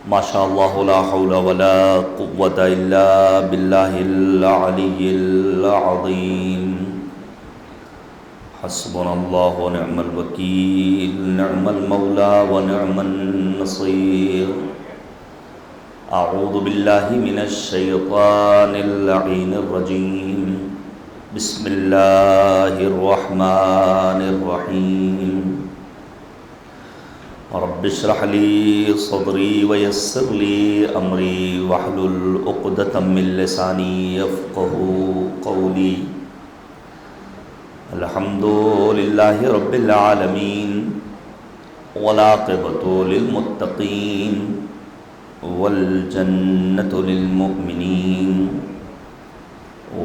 ما شاء الله لا حول ولا قوة إلا بالله العلي العظيم حسبنا الله ونعم الوكيل نعم المولى ونعم النصير أعوذ بالله من الشيطان اللعين الرجيم بسم الله الرحمن الرحيم رب اشرح لي صدري ويسر لي أمري واحلل عقدة من لساني يفقهوا قولي الحمد لله رب العالمين والعاقبة للمتقين والجنة للمؤمنين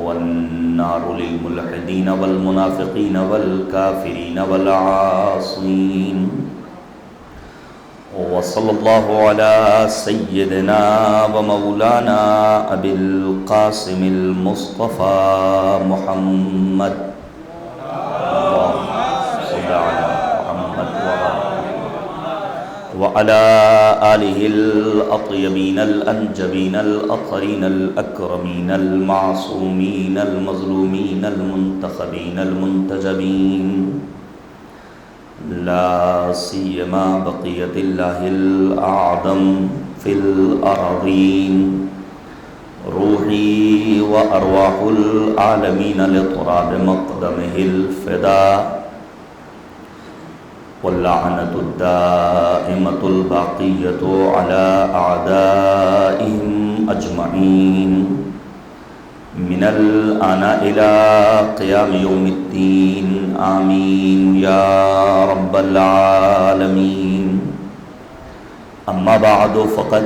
والنار للملحدين والمنافقين والكافرين والعاصين وصلى الله على سيدنا ومولانا أبي القاسم المصطفى محمد وعلى آله الأطيبين الأنجبين الأطهرين الأكرمين المعصومين المظلومين المنتخبين المنتجبين لا سيما بقية الله الأعظم في الأرضين روحي وأرواح العالمين لتراب مقدمه الفداء واللعنة الدائمة الباقية على أعدائهم أجمعين من الآن إلى قيام يوم الدين آمين يا رب العالمين أما بعد فقد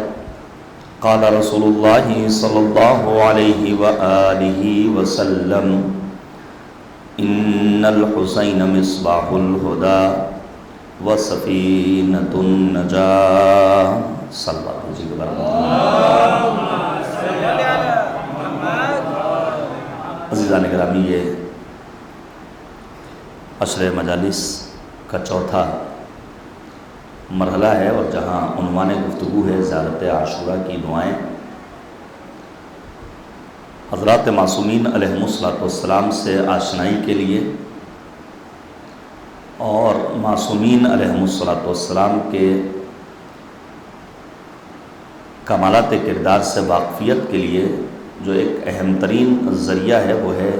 قال رسول الله صلى الله عليه وآله وسلم إن الحسين مصباح الهدى وسفینۃ النجاة صلی اللہ علیہ وسلم۔ عزیزان گرامی، یہ عشر مجالس کا چوتھا مرحلہ ہے اور جہاں عنوان گفتگو ہے زیارت عاشوراء کی دعائیں۔ حضرات معصومین علیہم السلام سے آشنائی کے لیے اور معصومین علیہم السلام کے کمالات کردار سے واقفیت کے لیے جو ایک اہم ترین ذریعہ ہے وہ ہے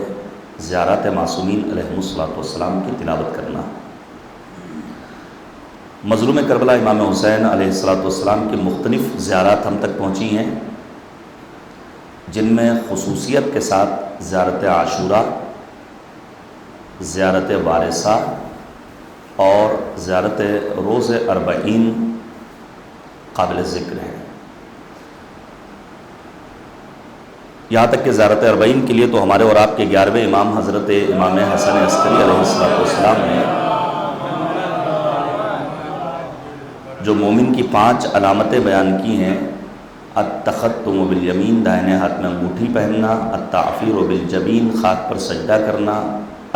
زیارت معصومین علیہم السلام کی تلاوت کرنا۔ مظلوم کربلا امام حسین علیہ السلام کی مختلف زیارات ہم تک پہنچی ہیں، جن میں خصوصیت کے ساتھ زیارت عاشوراء، زیارت وارثہ اور زیارت روز اربعین قابل ذکر ہے۔ یہاں تک کہ زیارت اربعین کے لیے تو ہمارے اور آپ کے 11ویں امام حضرت امام حسن عسکری علیہ السلام نے جو مومن کی 5 علامتیں بیان کی ہیں: التختم بالیمین، دائنے ہاتھ میں انگوٹھی پہننا، التعفیر بالجبین، خاک پر سجدہ کرنا،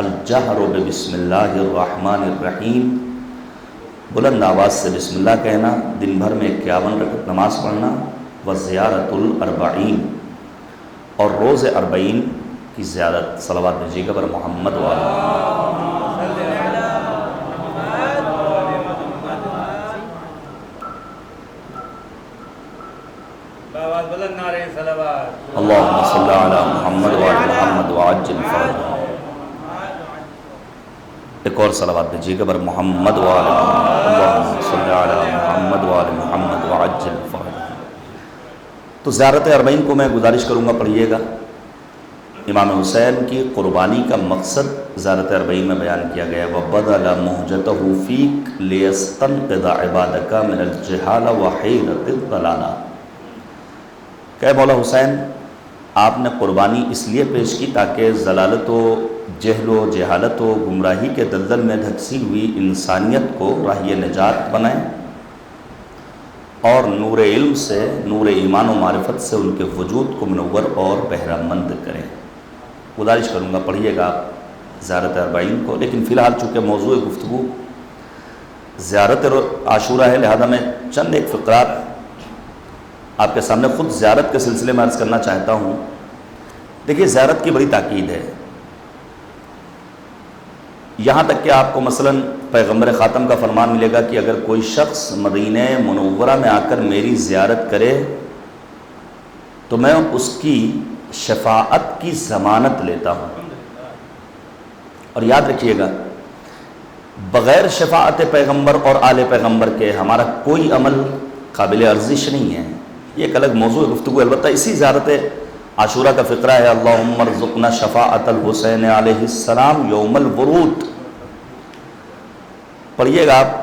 الجہر بسم اللہ الرحمن الرحیم، بلند آواز سے بسم اللہ کہنا، دن بھر میں 51 رکعت نماز پڑھنا، وزیارت الاربعین، اور روز اربعین کی زیارت۔ صلوات بھیجیے گا پر محمد وعلی اللہم صلی علی محمد وعلی محمد وعجل فرجہ۔ ایک اور صلوات بھیجیے گا بر محمد وعلی محمد، اللہم صلی علی محمد وعلی محمد وعجل فرجہ۔ تو زیارت اربعین کو میں گزارش کروں گا، پڑھیے گا۔ امام حسین کی قربانی کا مقصد زیارت اربعین میں بیان کیا گیا ہے۔ وَبَذَلَ مُهْجَتَهُ فِيكَ لِيَسْتَنْقِذَ عِبَادَكَ مِنَ الْجِهَالَ وَحِيرَةِ الضَّلَالَةِ۔ کہ مولا حسین، آپ نے قربانی اس لیے پیش کی تاکہ ضلالت و جہل و جہالت و گمراہی کے دلدل میں دھنسی ہوئی انسانیت کو راہ نجات بنائیں اور نور علم سے، نور ایمان و معرفت سے ان کے وجود کو منور اور بہرہ مند کریں۔ گزارش کروں گا پڑھیے گا زیارت اربعین کو، لیکن فی الحال چونکہ موضوع گفتگو زیارت عاشوراء ہے، لہذا میں چند ایک فقرات آپ کے سامنے خود زیارت کے سلسلے میں عرض کرنا چاہتا ہوں. دیکھیے زیارت کی بڑی تاکید ہے، یہاں تک کہ آپ کو مثلاً پیغمبر خاتم کا فرمان ملے گا کہ اگر کوئی شخص مدینہ منورہ میں آ کر میری زیارت کرے تو میں اس کی شفاعت کی ضمانت لیتا ہوں. اور یاد رکھیے گا، بغیر شفاعت پیغمبر اور آل پیغمبر کے ہمارا کوئی عمل قابل ارزش نہیں ہے. یہ ایک الگ موضوع گفتگو، البتہ اسی زیارت عاشورہ کا فقرہ ہے، اللہم ارزقنا شفاعت الحسین علیہ السلام یوم الورود. پڑھیے گا آپ،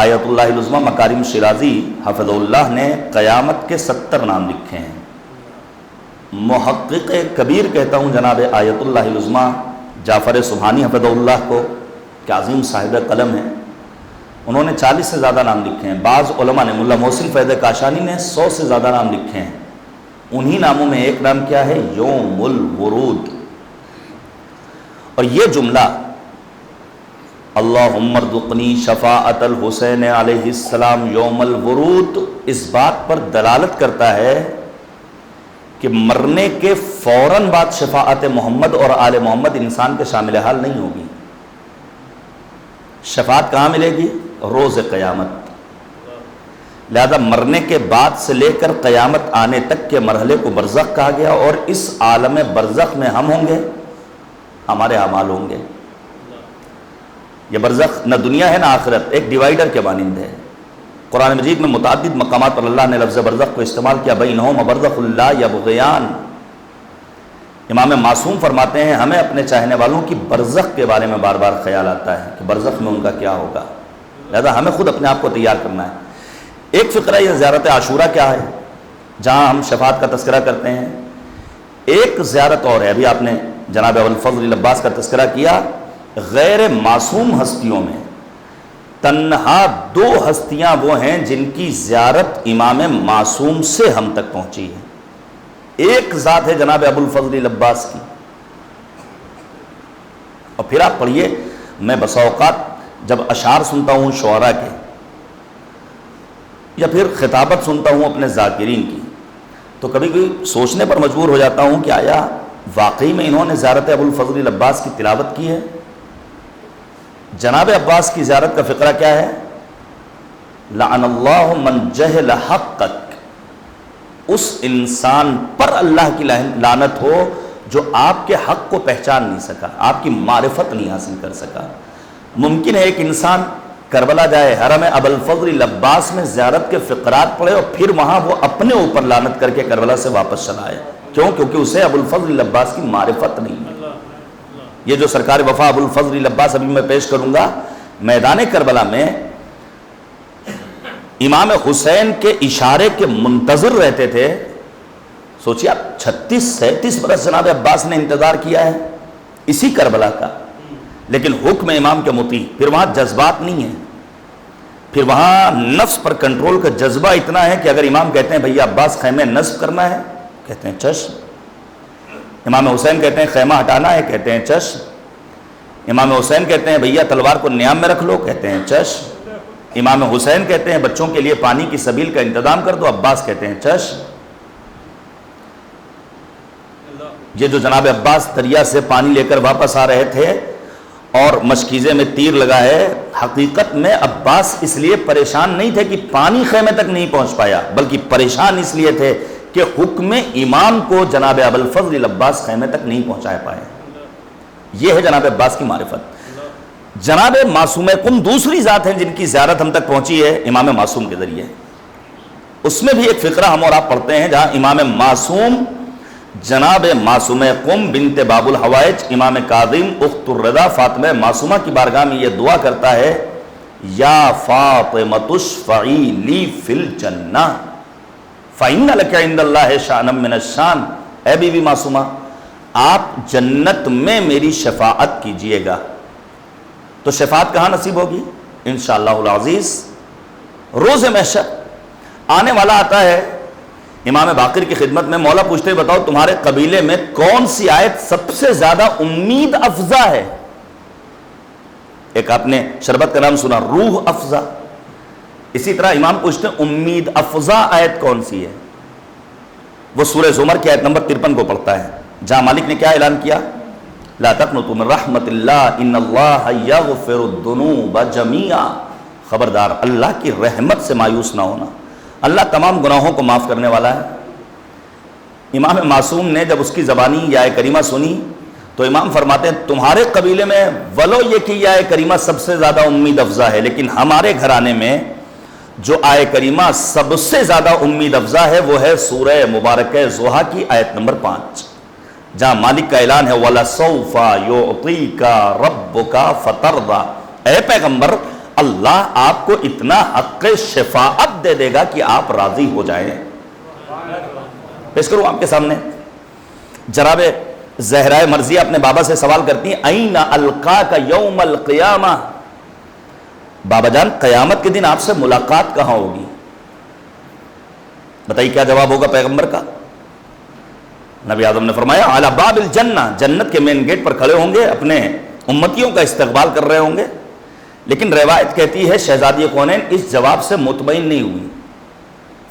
آیت اللہ العظمیٰ مکارم شیرازی حفظ اللہ نے قیامت کے 70 نام لکھے ہیں. محقق کبیر کہتا ہوں جناب آیت اللہ العظمیٰ جعفر سبحانی حفظ اللہ کو، کہ عظیم صاحب قلم ہیں، انہوں نے 40 سے زیادہ نام لکھے ہیں. بعض علماء نے، ملا محسن فیض کاشانی نے 100 سے زیادہ نام لکھے ہیں. انہی ناموں میں ایک نام کیا ہے؟ یوم الورود. اور یہ جملہ اللہم ارزقنی شفاعت الحسین علیہ السلام یوم الورود اس بات پر دلالت کرتا ہے کہ مرنے کے فوراً بعد شفاعت محمد اور آل محمد انسان کے شامل حال نہیں ہوگی. شفاعت کہاں ملے گی؟ روز قیامت. لہذا مرنے کے بعد سے لے کر قیامت آنے تک کے مرحلے کو برزخ کہا گیا، اور اس عالم برزخ میں ہم ہوں گے، ہمارے اعمال ہوں گے. یہ برزخ نہ دنیا ہے نہ آخرت، ایک ڈیوائیڈر کے مانند ہے. قرآن مجید میں متعدد مقامات پر اللہ نے لفظ برزخ کو استعمال کیا، بینہم برزخ لا یبغیان. امام معصوم فرماتے ہیں ہمیں اپنے چاہنے والوں کی برزخ کے بارے میں بار بار خیال آتا ہے کہ برزخ میں ان کا کیا ہوگا. لہذا ہمیں خود اپنے آپ کو تیار کرنا ہے. ایک فقرہ یہ زیارت عاشورہ کیا ہے جہاں ہم شفاعت کا تذکرہ کرتے ہیں. ایک زیارت اور ہے، ابھی آپ نے جناب ابوالفضل عباس کا تذکرہ کیا. غیر معصوم ہستیوں میں تنہا 2 ہستیاں وہ ہیں جن کی زیارت امام معصوم سے ہم تک پہنچی ہے. ایک ذات ہے جناب ابوالفضل عباس کی. اور پھر آپ پڑھیے، میں بسا اوقات جب اشعار سنتا ہوں شعراء کے یا پھر خطابت سنتا ہوں اپنے ذاکرین کی، تو کبھی کبھی سوچنے پر مجبور ہو جاتا ہوں کہ آیا واقعی میں انہوں نے زیارت ابوالفضل عباس کی تلاوت کی ہے؟ جناب عباس کی زیارت کا فقرہ کیا ہے؟ لعن اللہ من جہل حقک. اس انسان پر اللہ کی لعنت ہو جو آپ کے حق کو پہچان نہیں سکا، آپ کی معرفت نہیں حاصل کر سکا. ممکن ہے ایک انسان کربلا جائے، حرم ابوالفضل عباس میں زیارت کے فقرات پڑھے اور پھر وہاں وہ اپنے اوپر لعنت کر کے کربلا سے واپس چلا آئے. کیوں؟ کیونکہ اسے ابوالفضل عباس کی معرفت نہیں ہے. یہ جو سرکار وفا ابوالفضل عباس ابھی میں پیش کروں گا، میدان کربلا میں امام حسین کے اشارے کے منتظر رہتے تھے. سوچیے آپ، 36-37 برس جناب عباس نے انتظار کیا ہے اسی کربلا کا، لیکن حکم امام کے مطیع. پھر وہاں جذبات نہیں ہیں، پھر وہاں نفس پر کنٹرول کا جذبہ اتنا ہے کہ اگر امام کہتے ہیں بھیا عباس خیمے نصب کرنا ہے، کہتے ہیں چشم. امام حسین کہتے ہیں خیمہ ہٹانا ہے، کہتے ہیں چشم. امام حسین کہتے ہیں بھیا تلوار کو نیام میں رکھ لو، کہتے ہیں چشم. امام حسین کہتے ہیں بچوں کے لیے پانی کی سبیل کا انتظام کر دو، عباس کہتے ہیں چشم. یہ جو جناب عباس دریا سے پانی لے کر واپس آ رہے تھے اور مشکیزے میں تیر لگا ہے، حقیقت میں عباس اس لیے پریشان نہیں تھے کہ پانی خیمے تک نہیں پہنچ پایا، بلکہ پریشان اس لیے تھے کہ حکم امام کو جناب ابوالفضل عباس خیمے تک نہیں پہنچا پائے. یہ ہے جناب عباس کی معرفت. جناب معصوم قم دوسری ذات ہیں جن کی زیارت ہم تک پہنچی ہے امام معصوم کے ذریعے. اس میں بھی ایک فقرہ ہم اور آپ پڑھتے ہیں جہاں امام معصوم جناب معصوم قم بنت باب الحوائج امام کاظم اخت الرضا فاطمہ معصومہ کی بارگاہ میں یہ دعا کرتا ہے، یا فاطمۃ اشفعی لی فی الجنہ فإن لک عند اللہ شأنا من الشان. اے بی بی معصومہ، آپ جنت میں میری شفاعت کیجئے گا. تو شفاعت کہاں نصیب ہوگی؟ انشاءاللہ العزیز روز محشر. آنے والا آتا ہے امام باقر کی خدمت میں، مولا پوچھتے بتاؤ تمہارے قبیلے میں کون سی آیت سب سے زیادہ امید افزا ہے؟ ایک آپ نے شربت کا نام سنا، روح افزا. اسی طرح امام پوچھتے ہیں امید افزا آیت کون سی ہے؟ وہ سورہ زمر کی آیت نمبر 53 کو پڑھتا ہے، جہاں مالک نے کیا اعلان کیا؟ لا تقنطوا من رحمت اللہ ان اللہ یغفر الذنوب جميعا، خبردار اللہ کی رحمت سے مایوس نہ ہونا، اللہ تمام گناہوں کو معاف کرنے والا ہے۔ امام معصوم نے جب اس کی زبانی یہ آیت کریمہ سنی تو امام فرماتے ہیں تمہارے قبیلے میں ولو یہ کہ یہ آیت کریمہ سب سے زیادہ امید افزا ہے، لیکن ہمارے گھرانے میں جو آیت کریمہ سب سے زیادہ امید افزا ہے وہ ہے سورہ مبارکہ ضحیٰ کی آیت نمبر 5، جہاں مالک کا اعلان ہے وَلَسَوْفَ يُعْطِيكَ رَبُّكَ فَتَرْضَىٰ، اے پیغمبر اللہ آپ کو اتنا حق شفاعت دے دے گا کہ آپ راضی ہو جائیں۔ پیش کروں آپ کے سامنے، جناب زہرائے مرضیہ اپنے بابا سے سوال کرتی ہیں اَيْنَ أَلْقَاكَ يَوْمَ الْقِيَامَةِ، بابا جان قیامت کے دن آپ سے ملاقات کہاں ہوگی؟ بتائیے کیا جواب ہوگا پیغمبر کا؟ نبی اعظم نے فرمایا علی باب الجنہ، جنت کے مین گیٹ پر کھڑے ہوں گے، اپنے امتیوں کا استقبال کر رہے ہوں گے۔ لیکن روایت کہتی ہے شہزادی کونین اس جواب سے مطمئن نہیں ہوئی،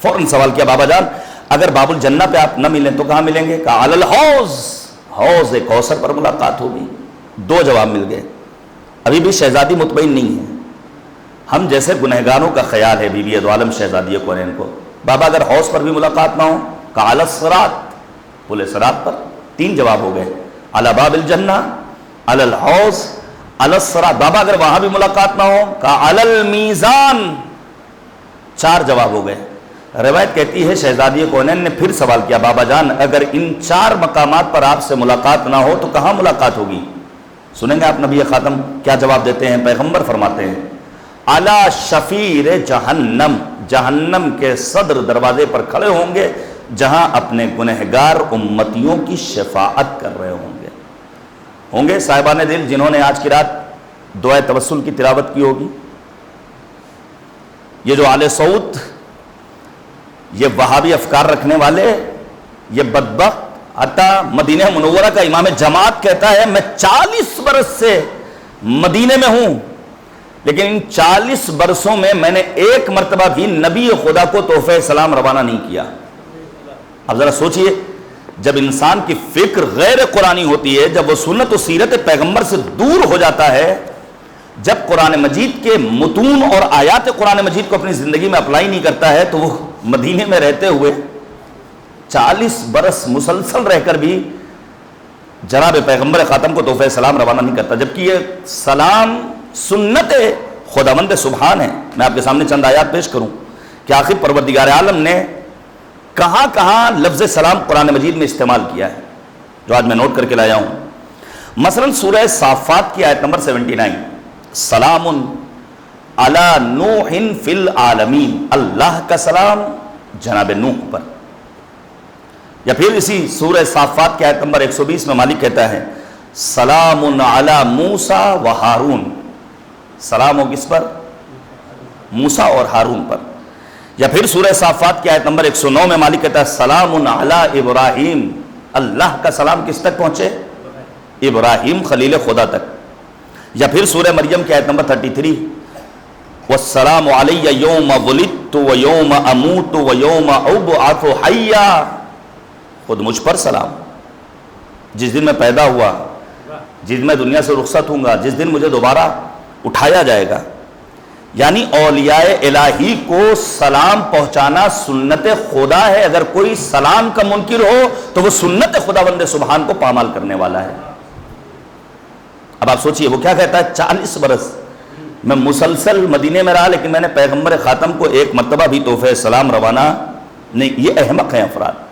فوراً سوال کیا بابا جان اگر باب الجنہ پہ آپ نہ ملیں تو کہاں ملیں گے؟ کہا علی الحوض، حوض کوثر پر ملاقات ہوگی۔ دو جواب مل گئے، ابھی بھی شہزادی مطمئن نہیں ہے۔ ہم جیسے گنہگاروں کا خیال ہے بی بی دو عالم شہزادی کونین کو، بابا اگر حوض پر بھی ملاقات نہ ہو؟ کہا علی الصراط، پل صراط پر۔ تین جواب ہو گئے، علی باب الجنہ، علی الحوض، علی الصراط۔ بابا اگر وہاں بھی ملاقات نہ ہو؟ کہا علی المیزان۔ چار جواب ہو گئے۔ روایت کہتی ہے شہزادی کونین نے پھر سوال کیا بابا جان اگر ان چار مقامات پر آپ سے ملاقات نہ ہو تو کہاں ملاقات ہوگی؟ سنیں گے آپ نبی خاتم کیا جواب دیتے ہیں؟ پیغمبر فرماتے ہیں علی شفیر جہنم، جہنم کے صدر دروازے پر کھڑے ہوں گے جہاں اپنے گنہگار امتیوں کی شفاعت کر رہے ہوں گے صاحبان دل جنہوں نے آج کی رات دعائے توسل کی تلاوت کی ہوگی۔ یہ جو آل سعود، یہ وہابی افکار رکھنے والے، یہ بدبخت، حتیٰ مدینہ منورہ کا امام جماعت کہتا ہے میں 40 برس سے مدینے میں ہوں لیکن ان 40 برسوں میں نے ایک مرتبہ بھی نبی خدا کو تحفہ سلام روانہ نہیں کیا۔ اب ذرا سوچئے جب انسان کی فکر غیر قرآنی ہوتی ہے، جب وہ سنت و سیرت پیغمبر سے دور ہو جاتا ہے، جب قرآن مجید کے متون اور آیات قرآن مجید کو اپنی زندگی میں اپلائی نہیں کرتا ہے تو وہ مدینے میں رہتے ہوئے 40 برس مسلسل رہ کر بھی جناب پیغمبر خاتم کو تحفہ سلام روانہ نہیں کرتا، جبکہ یہ سلام سنت خداوند سبحان ہے۔ میں آپ کے سامنے چند آیات پیش کروں کہ آخر پروردگار عالم نے کہاں کہاں لفظ سلام قرآن مجید میں استعمال کیا ہے، جو آج میں نوٹ کر کے لایا ہوں۔ مثلا سورہ صافات کی آیت نمبر 79، سلام علی نوح فی العالمین، اللہ کا سلام جناب نوح پر۔ یا پھر اسی سورہ صافات کی آیت نمبر 120 میں مالک کہتا ہے سلام علی موسیٰ و ہارون، سلام ہو کس پر؟ موسیٰ اور ہارون پر۔ یا پھر سورہ صافات کی آیت نمبر 109 میں مالک کہتا ہے سلام علی ابراہیم، اللہ کا سلام کس تک پہنچے؟ ابراہیم خلیل خدا تک۔ یا پھر سورہ مریم کی آیت نمبر 33 والسلام علی یوم ولدت و یوم اموت و یوم ابعث حیا، خود مجھ پر سلام، جس دن میں پیدا ہوا، جس دن میں دنیا سے رخصت ہوں گا، جس دن مجھے دوبارہ اٹھایا جائے گا۔ یعنی اولیاء الہی کو سلام پہنچانا سنت خدا ہے، اگر کوئی سلام کا منکر ہو تو وہ سنت خداوند سبحان کو پامال کرنے والا ہے۔ اب آپ سوچئے وہ کیا کہتا ہے 40 برس میں مسلسل مدینے میں رہا لیکن میں نے پیغمبر خاتم کو ایک مرتبہ بھی تحفہ سلام روانہ نہیں۔ یہ احمق ہیں افراد۔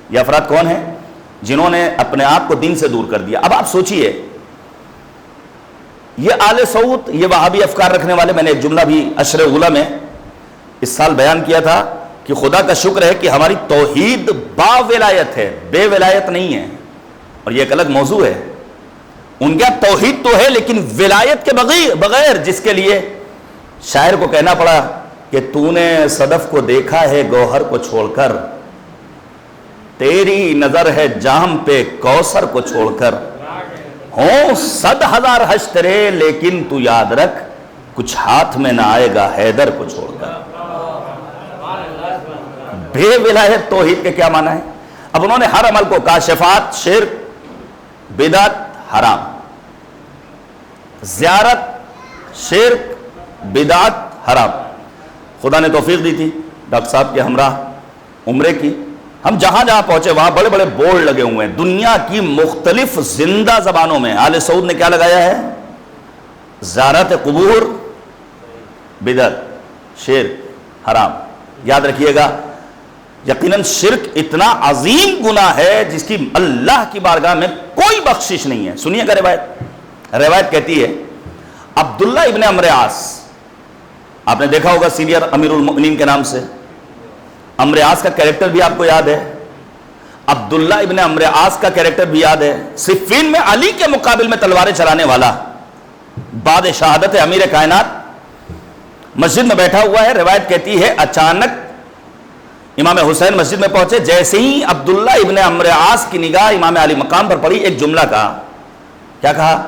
یہ افراد کون ہیں؟ جنہوں نے اپنے آپ کو دین سے دور کر دیا۔ اب آپ سوچئے یہ آل سعود، یہ وہابی افکار رکھنے والے، میں نے ایک جملہ بھی عشر اولیٰ میں اس سال بیان کیا تھا کہ خدا کا شکر ہے کہ ہماری توحید با ولایت ہے، بے ولایت نہیں ہے، اور یہ ایک الگ موضوع ہے۔ ان کا توحید تو ہے لیکن ولایت کے بغیر، جس کے لیے شاعر کو کہنا پڑا کہ تو نے صدف کو دیکھا ہے گوہر کو چھوڑ کر، تیری نظر ہے جام پہ کوثر کو چھوڑ کر، ہوں 100,000 حج تیرے لیکن تو یاد رکھ کچھ ہاتھ میں نہ آئے گا حیدر کو چھوڑ کر۔ بے ولایت توحید کے کیا معنی ہے؟ اب انہوں نے ہر عمل کو کاشفات شرک، بدعت حرام، زیارت شرک بدعت حرام. خدا نے توفیق دی تھی ڈاکٹر صاحب کے ہمراہ عمرے کی، ہم جہاں جہاں پہنچے وہاں بڑے بڑے بورڈ لگے ہوئے ہیں دنیا کی مختلف زندہ زبانوں میں. آل سعود نے کیا لگایا ہے؟ زیارت قبور بدعت شرک حرام. یاد رکھیے گا یقیناً شرک اتنا عظیم گناہ ہے جس کی اللہ کی بارگاہ میں کوئی بخشش نہیں ہے. سنیے گا روایت کہتی ہے عبداللہ ابن عمرو عاص، آپ نے دیکھا ہوگا سینئر امیر المؤمنین کے نام سے. عمرو عاص کا کیریکٹر بھی آپ کو یاد ہے، عبداللہ ابن عمرو عاص کا کیریکٹر بھی یاد ہے. صفین میں علی کے مقابل میں تلواریں چلانے والا، بعد شہادت امیر کائنات مسجد میں بیٹھا ہوا ہے. روایت کہتی ہے اچانک امام حسین مسجد میں پہنچے، جیسے ہی عبداللہ ابن عمرو عاص کی نگاہ امام علی مقام پر پڑی، ایک جملہ کہا. کیا کہا؟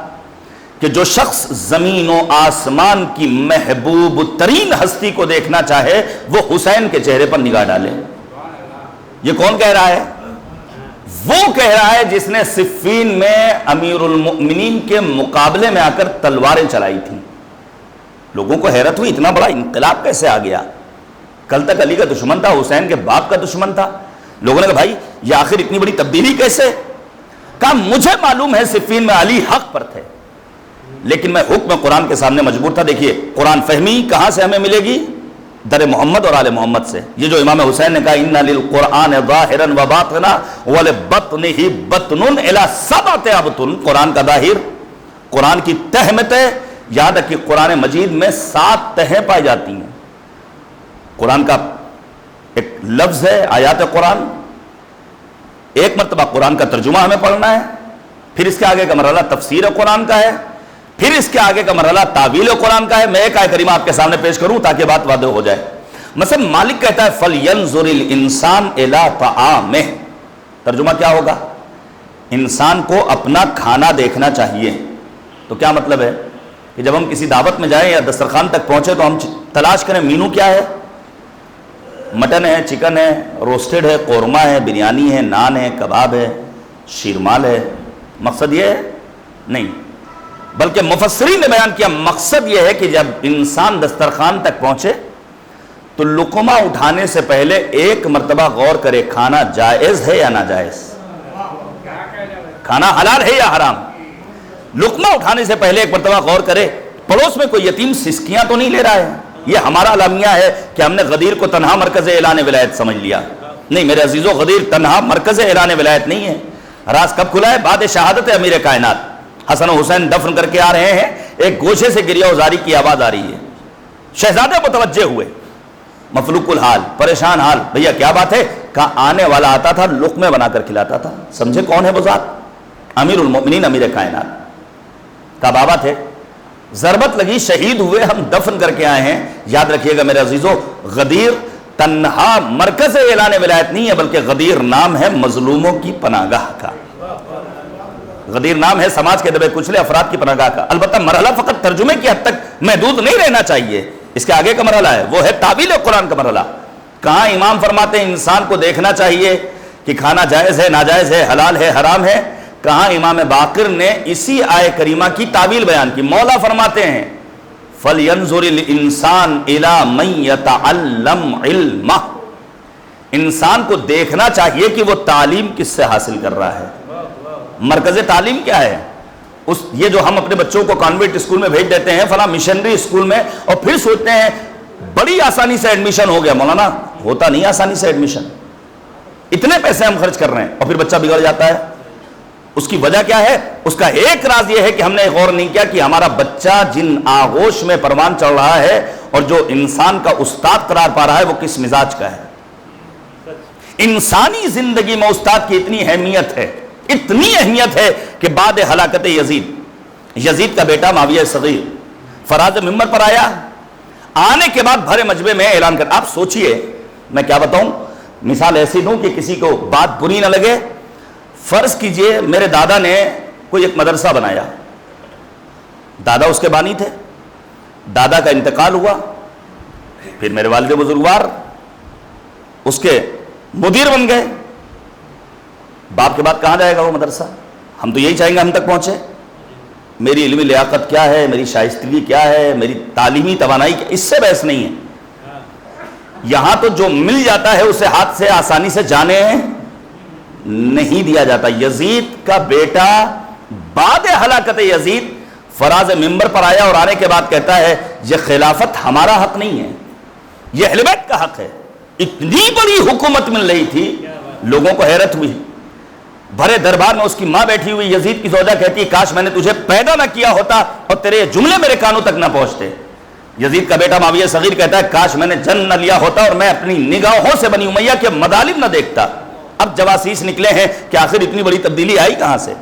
کہ جو شخص زمین و آسمان کی محبوب ترین ہستی کو دیکھنا چاہے وہ حسین کے چہرے پر نگاہ ڈالے. یہ کون کہہ رہا ہے؟ وہ کہہ رہا ہے جس نے صفین میں امیر المؤمنین کے مقابلے میں آ کر تلواریں چلائی تھیں. لوگوں کو حیرت ہوئی اتنا بڑا انقلاب کیسے آ گیا؟ کل تک علی کا دشمن تھا، حسین کے باپ کا دشمن تھا. لوگوں نے کہا بھائی یہ آخر اتنی بڑی تبدیلی کیسے؟ کہا مجھے معلوم ہے صفین میں علی حق پر تھے، لیکن میں حکم قرآن کے سامنے مجبور تھا. دیکھیے قرآن فہمی کہاں سے ہمیں ملے گی؟ در محمد اور آل محمد سے. یہ جو امام حسین نے کہا اِنَّ لِلْقُرْآنِ ظَاهِرًا وَبَاطِنًا وَلِبَطْنِهِ بَطْنٌ إِلَى سَبْعَةِ أَبْطُنٍ. قرآن کا ظاہر، قرآن کی تہ میں تہ. یاد رکھیے قرآن مجید میں 7 تہیں پائی جاتی ہیں. قرآن کا ایک لفظ ہے آیات قرآن، ایک مرتبہ قرآن کا ترجمہ ہمیں پڑھنا ہے، پھر اس کے آگے کا مرحلہ تفسیر قرآن کا ہے، پھر اس کے آگے کا مرحلہ تعویل قرآن کا ہے. میں ایک آیت کریمہ آپ کے سامنے پیش کروں تاکہ بات واضح ہو جائے. مثلا مالک کہتا ہے فَلْيَنْظُرِ الْإِنسَانُ إِلَىٰ طَعَامِهِ. ترجمہ کیا ہوگا؟ انسان کو اپنا کھانا دیکھنا چاہیے. تو کیا مطلب ہے کہ جب ہم کسی دعوت میں جائیں یا دسترخوان تک پہنچے تو ہم تلاش کریں مینو کیا ہے؟ مٹن ہے، چکن ہے، روسٹڈ ہے، قورمہ ہے، بریانی ہے، نان ہے، کباب ہے، شیرمال ہے. مقصد یہ ہے؟ نہیں، بلکہ مفسرین نے بیان کیا مقصد یہ ہے کہ جب انسان دسترخوان تک پہنچے تو لقمہ اٹھانے سے پہلے ایک مرتبہ غور کرے کھانا جائز ہے یا ناجائز، کھانا حلال ہے یا حرام. لقمہ اٹھانے سے پہلے ایک مرتبہ غور کرے پڑوس میں کوئی یتیم سسکیاں تو نہیں لے رہا ہے. یہ ہمارا المیہ ہے کہ ہم نے غدیر کو تنہا مرکز اعلان ولایت سمجھ لیا. نہیں میرے عزیزو، غدیر تنہا مرکز اعلان ولایت نہیں ہے. راز کب کھلا ہے؟ بعد شہادت امیر کائنات. حسن و حسین دفن کر کے آ رہے ہیں، ایک گوشے سے گریہ وزاری کی آواز آ رہی ہے. شہزادے متوجہ ہوئے، مفلوق الحال، پریشان حال. بھیا کیا بات ہے؟ کہا آنے والا آتا تھا لقمے بنا کر کھلاتا تھا. سمجھے کون ہے وہ ذات؟ امیر المؤمنین امیر کائنات. کہا بابا تھے، ضربت لگی، شہید ہوئے، ہم دفن کر کے آئے ہیں. یاد رکھیے گا میرے عزیزو، غدیر تنہا مرکز اعلان ولایت نہیں ہے، بلکہ غدیر نام ہے مظلوموں کی پناہ گاہ کا. غدیر نام ہے سماج کے دبے کچلے افراد کی پناہ گاہ کا. البتہ مرحلہ فقط ترجمے کی حد تک محدود نہیں رہنا چاہیے. اس کے آگے کا مرحلہ ہے، وہ ہے تعویل قرآن کا مرحلہ. کہاں امام فرماتے ہیں انسان کو دیکھنا چاہیے کہ کھانا جائز ہے ناجائز ہے، حلال ہے حرام ہے. کہاں امام باقر نے اسی آیہ کریمہ کی تعویل بیان کی. مولا فرماتے ہیں فَلْيَنْظُرِ الْإِنسَانُ إِلَىٰ مَنْ يَتَعَلَّمْ عِلْمَهُ. انسان کو دیکھنا چاہیے کہ وہ تعلیم کس سے حاصل کر رہا ہے. مرکز تعلیم کیا ہے؟ یہ جو ہم اپنے بچوں کو کانوینٹ اسکول میں بھیج دیتے ہیں فلاں مشنری اسکول میں، اور پھر سوچتے ہیں بڑی آسانی سے ایڈمیشن ہو گیا. مولانا ہوتا نہیں آسانی سے ایڈمیشن. اتنے پیسے ہم خرچ کر رہے ہیں اور پھر بچہ بگڑ جاتا ہے. اس کی وجہ کیا ہے؟ اس کا ایک راز یہ ہے کہ ہم نے غور نہیں کیا کہ ہمارا بچہ جن آغوش میں پروان چڑھ رہا ہے اور جو انسان کا استاد قرار پا رہا ہے وہ کس مزاج کا ہے. انسانی زندگی میں استاد کی اتنی اہمیت ہے، اتنی اہمیت ہے کہ بعد ہلاکت یزید کا بیٹا معاویہ صغیر فراز ممبر پر آیا. آنے کے بعد بھرے مجمع میں اعلان کر، آپ سوچئے، میں کیا بتاؤں، مثال ایسی دوں کہ کسی کو بات بری نہ لگے. فرض کیجئے میرے دادا نے کوئی ایک مدرسہ بنایا، دادا اس کے بانی تھے، دادا کا انتقال ہوا، پھر میرے والد بزرگوار اس کے مدیر بن گئے. باپ کے بعد کہاں جائے گا وہ مدرسہ؟ ہم تو یہی چاہیں گے ہم تک پہنچے، میری علمی لیاقت کیا ہے، میری شائستگی کیا ہے، میری تعلیمی توانائی کیا، اس سے بحث نہیں ہے۔ یہاں تو جو مل جاتا ہے اسے ہاتھ سے آسانی سے جانے نہیں دیا جاتا۔ یزید کا بیٹا بعد ہلاکت یزید فراز ممبر پر آیا اور آنے کے بعد کہتا ہے یہ خلافت ہمارا حق نہیں ہے، یہ اہل بیت کا حق ہے۔ اتنی بڑی حکومت مل رہی تھی، لوگوں کو حیرت ہوئی۔ بھرے دربار میں اس کی ماں بیٹھی ہوئی، یزید کی زوجہ کہتی ہے کاش میں نے تجھے پیدا نہ کیا ہوتا اور تیرے یہ جملے میرے کانوں تک نہ پہنچتے۔ یزید کا بیٹا معاویہ صغیر کہتا ہے کاش میں نے جنم نہ لیا ہوتا اور میں اپنی نگاہوں سے بنی امیہ کے مظالم نہ دیکھتا۔ اب جواسیس نکلے ہیں کہ آخر اتنی بڑی تبدیلی آئی کہاں سے؟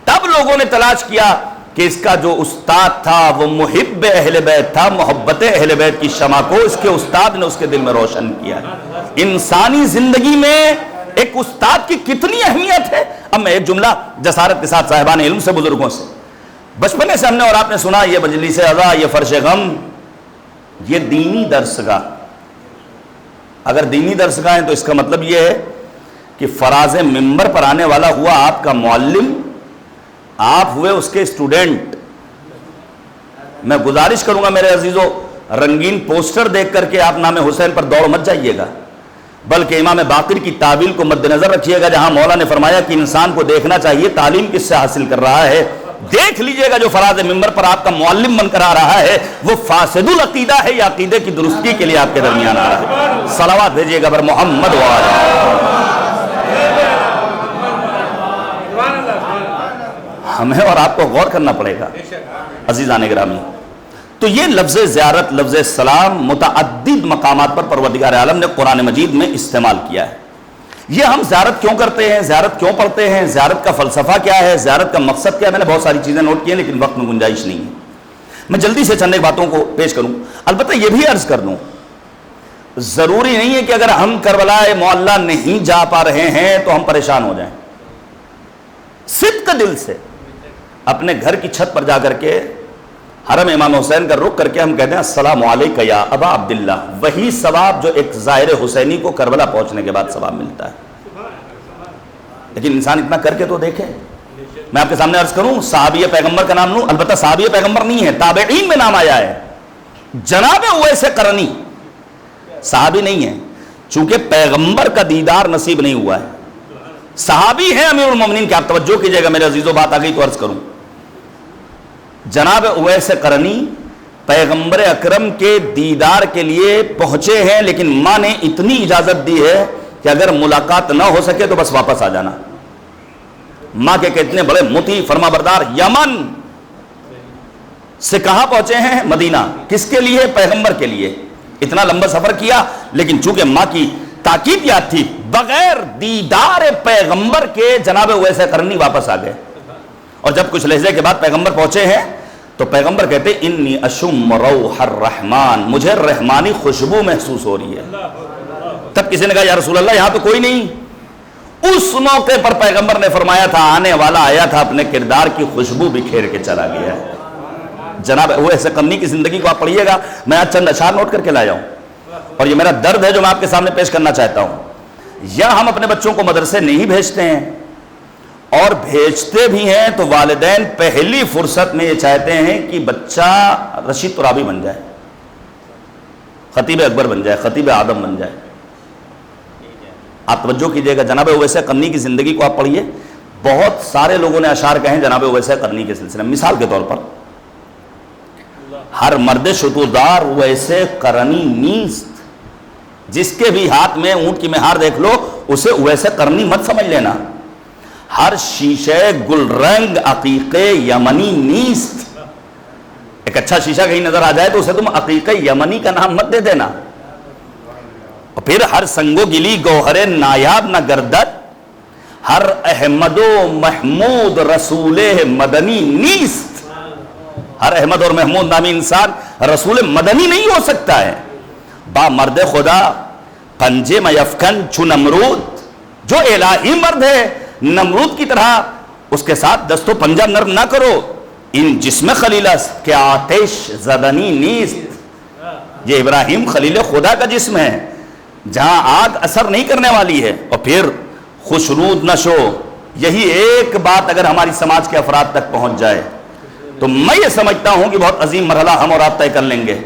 تب لوگوں نے تلاش کیا کہ اس کا جو استاد تھا وہ محب اہل بیت تھا، محبت اہل بیت کی شمع کو اس کے استاد نے اس کے دل میں روشن کیا۔ انسانی زندگی میں ایک استاد کی کتنی اہمیت ہے۔ اب میں ایک جملہ جسارت کے ساتھ صاحبان علم سے، بزرگوں سے، بچپنے سے ہم نے اور آپ نے سنا، یہ مجلس عزا، یہ فرش غم، یہ دینی درسگاہ۔ اگر دینی درسگاہ ہیں تو اس کا مطلب یہ ہے کہ فراز ممبر پر آنے والا ہوا آپ کا معلم، آپ ہوئے اس کے اسٹوڈنٹ۔ میں گزارش کروں گا میرے عزیزو، رنگین پوسٹر دیکھ کر کے آپ نام حسین پر دوڑ مت جائیے گا، بلکہ امام باقر کی تعبیر کو مد نظر رکھیے گا، جہاں مولا نے فرمایا کہ انسان کو دیکھنا چاہیے تعلیم کس سے حاصل کر رہا ہے۔ دیکھ لیجئے گا جو فراز ممبر پر آپ کا معلم بن کر آ رہا ہے وہ فاسد العقیدہ ہے یا عقیدے کی درستی کے لیے آپ کے درمیان آ رہا ہے۔ صلوات بھیجیے گا بر محمد وآلہ۔ ہمیں اور آپ کو غور کرنا پڑے گا عزیزان گرامی۔ تو یہ لفظ زیارت، لفظ سلام متعدد مقامات پر پروردگار عالم نے قرآن مجید میں استعمال کیا ہے۔ یہ ہم زیارت کیوں کرتے ہیں، زیارت کیوں پڑھتے ہیں، زیارت کا فلسفہ کیا ہے، زیارت کا مقصد کیا ہے، میں نے بہت ساری چیزیں نوٹ کی ہیں لیکن وقت میں گنجائش نہیں ہے۔ میں جلدی سے چند ایک باتوں کو پیش کروں۔ البتہ یہ بھی عرض کر دوں، ضروری نہیں ہے کہ اگر ہم کربلا معلیٰ نہیں جا پا رہے ہیں تو ہم پریشان ہو جائیں۔ صدق دل سے اپنے گھر کی چھت پر جا کر کے حرم امام حسین کا رخ کر کے ہم کہتے ہیں السلام علیکہ یا ابا عبداللہ، وہی ثواب جو ایک زائر حسینی کو کربلا پہنچنے کے بعد ثواب ملتا ہے۔ لیکن انسان اتنا کر کے تو دیکھے۔ میں آپ کے سامنے عرض کروں، صحابی پیغمبر کا نام لوں، البتہ صحابی پیغمبر نہیں ہے، تابعین میں نام آیا ہے۔ جناب اویس قرنی صحابی نہیں ہے، چونکہ پیغمبر کا دیدار نصیب نہیں ہوا ہے، صحابی ہیں امیر المومنین کے۔ آپ توجہ کیجئے گا میرے عزیزو، بات آ گئی تو عرض کروں۔ جناب اویس قرنی پیغمبر اکرم کے دیدار کے لیے پہنچے ہیں، لیکن ماں نے اتنی اجازت دی ہے کہ اگر ملاقات نہ ہو سکے تو بس واپس آ جانا۔ ماں کے کتنے بڑے مطیع فرما بردار، یمن سے کہاں پہنچے ہیں؟ مدینہ۔ کس کے لیے؟ پیغمبر کے لیے۔ اتنا لمبا سفر کیا، لیکن چونکہ ماں کی تاکید یاد تھی، بغیر دیدار پیغمبر کے جناب اویس قرنی واپس آ گئے۔ اور جب کچھ لحظے کے بعد پیغمبر پہنچے ہیں تو پیغمبر کہتے ہیں انی اشم روح الرحمن، مجھے رحمانی خوشبو محسوس ہو رہی ہے۔ تب کسی نے کہا یا رسول اللہ یہاں تو کوئی نہیں۔ اس موقع پر پیغمبر نے فرمایا تھا آنے والا آیا تھا، اپنے کردار کی خوشبو بکھیر کے چلا گیا ہے۔ جناب اویس قرنی کی زندگی کو آپ پڑھیے گا، میں آج چند اشعار نوٹ کر کے لایا ہوں، اور یہ میرا درد ہے جو میں آپ کے سامنے پیش کرنا چاہتا ہوں۔ یا ہم اپنے بچوں کو مدرسے نہیں بھیجتے ہیں، اور بھیجتے بھی ہیں تو والدین پہلی فرصت میں یہ چاہتے ہیں کہ بچہ رشید ترابی بن جائے، خطیب اکبر بن جائے، خطیب اعظم بن جائے۔ آپ توجہ کیجئے گا، جناب اویس قرنی کی زندگی کو آپ پڑھیے، بہت سارے لوگوں نے اشعار کہے ہیں جناب اویس قرنی کے سلسلے میں۔ مثال کے طور پر ہر مرد شتودار اویس قرنی نیست، جس کے بھی ہاتھ میں اونٹ کی مہار دیکھ لو اسے اویس قرنی مت سمجھ لینا۔ ہر شیشے گل رنگ عقیق یمنی نیست، ایک اچھا شیشہ کہیں نظر آ جائے تو اسے تم عقیق یمنی کا نام مت دے دینا۔ اور پھر ہر سنگو گلی گوہر نایاب نہ گردد، ہر احمد و محمود رسول مدنی نیست۔ ہر احمد اور محمود نامی انسان رسول مدنی نہیں ہو سکتا ہے۔ با مرد خدا پنجے میں یفکن چو نمرود، جو الہی مرد ہے نمرود کی طرح اس کے ساتھ دست و پنجہ نرم نہ کرو۔ ان جسم خلیلس کہ آتش زدنی نیست، یہ ابراہیم خلیل خدا کا جسم ہے جہاں آگ اثر نہیں کرنے والی ہے۔ اور پھر خوشنود نشو. یہی ایک بات اگر ہماری سماج کے افراد تک پہنچ جائے تو میں یہ سمجھتا ہوں کہ بہت عظیم مرحلہ ہم اور آپ طے کر لیں گے.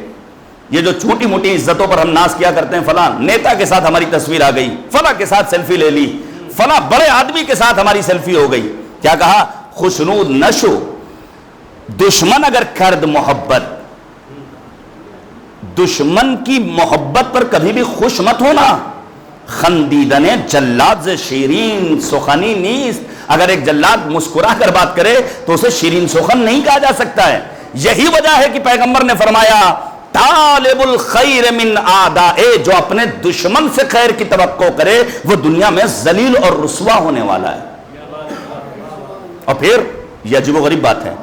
یہ جو چھوٹی موٹی عزتوں پر ہم ناز کیا کرتے ہیں، فلاں نیتا کے ساتھ ہماری تصویر آ گئی، فلاں کے ساتھ سیلفی لے لی، فلاں بڑے آدمی کے ساتھ ہماری سیلفی ہو گئی. کیا کہا؟ خوشنود نشو. دشمن اگر کرد محبت، دشمن کی محبت پر کبھی بھی خوش مت ہونا. خندیدن جلاد سے شیرین سخنی نیست. اگر ایک جلاد مسکرا کر بات کرے تو اسے شیرین سخن نہیں کہا جا سکتا ہے. یہی وجہ ہے کہ پیغمبر نے فرمایا طالب الخیر من اعدائے، جو اپنے دشمن سے خیر کی توقع کرے وہ دنیا میں ذلیل اور رسوا ہونے والا ہے. اور پھر یہ عجیب و غریب بات ہے،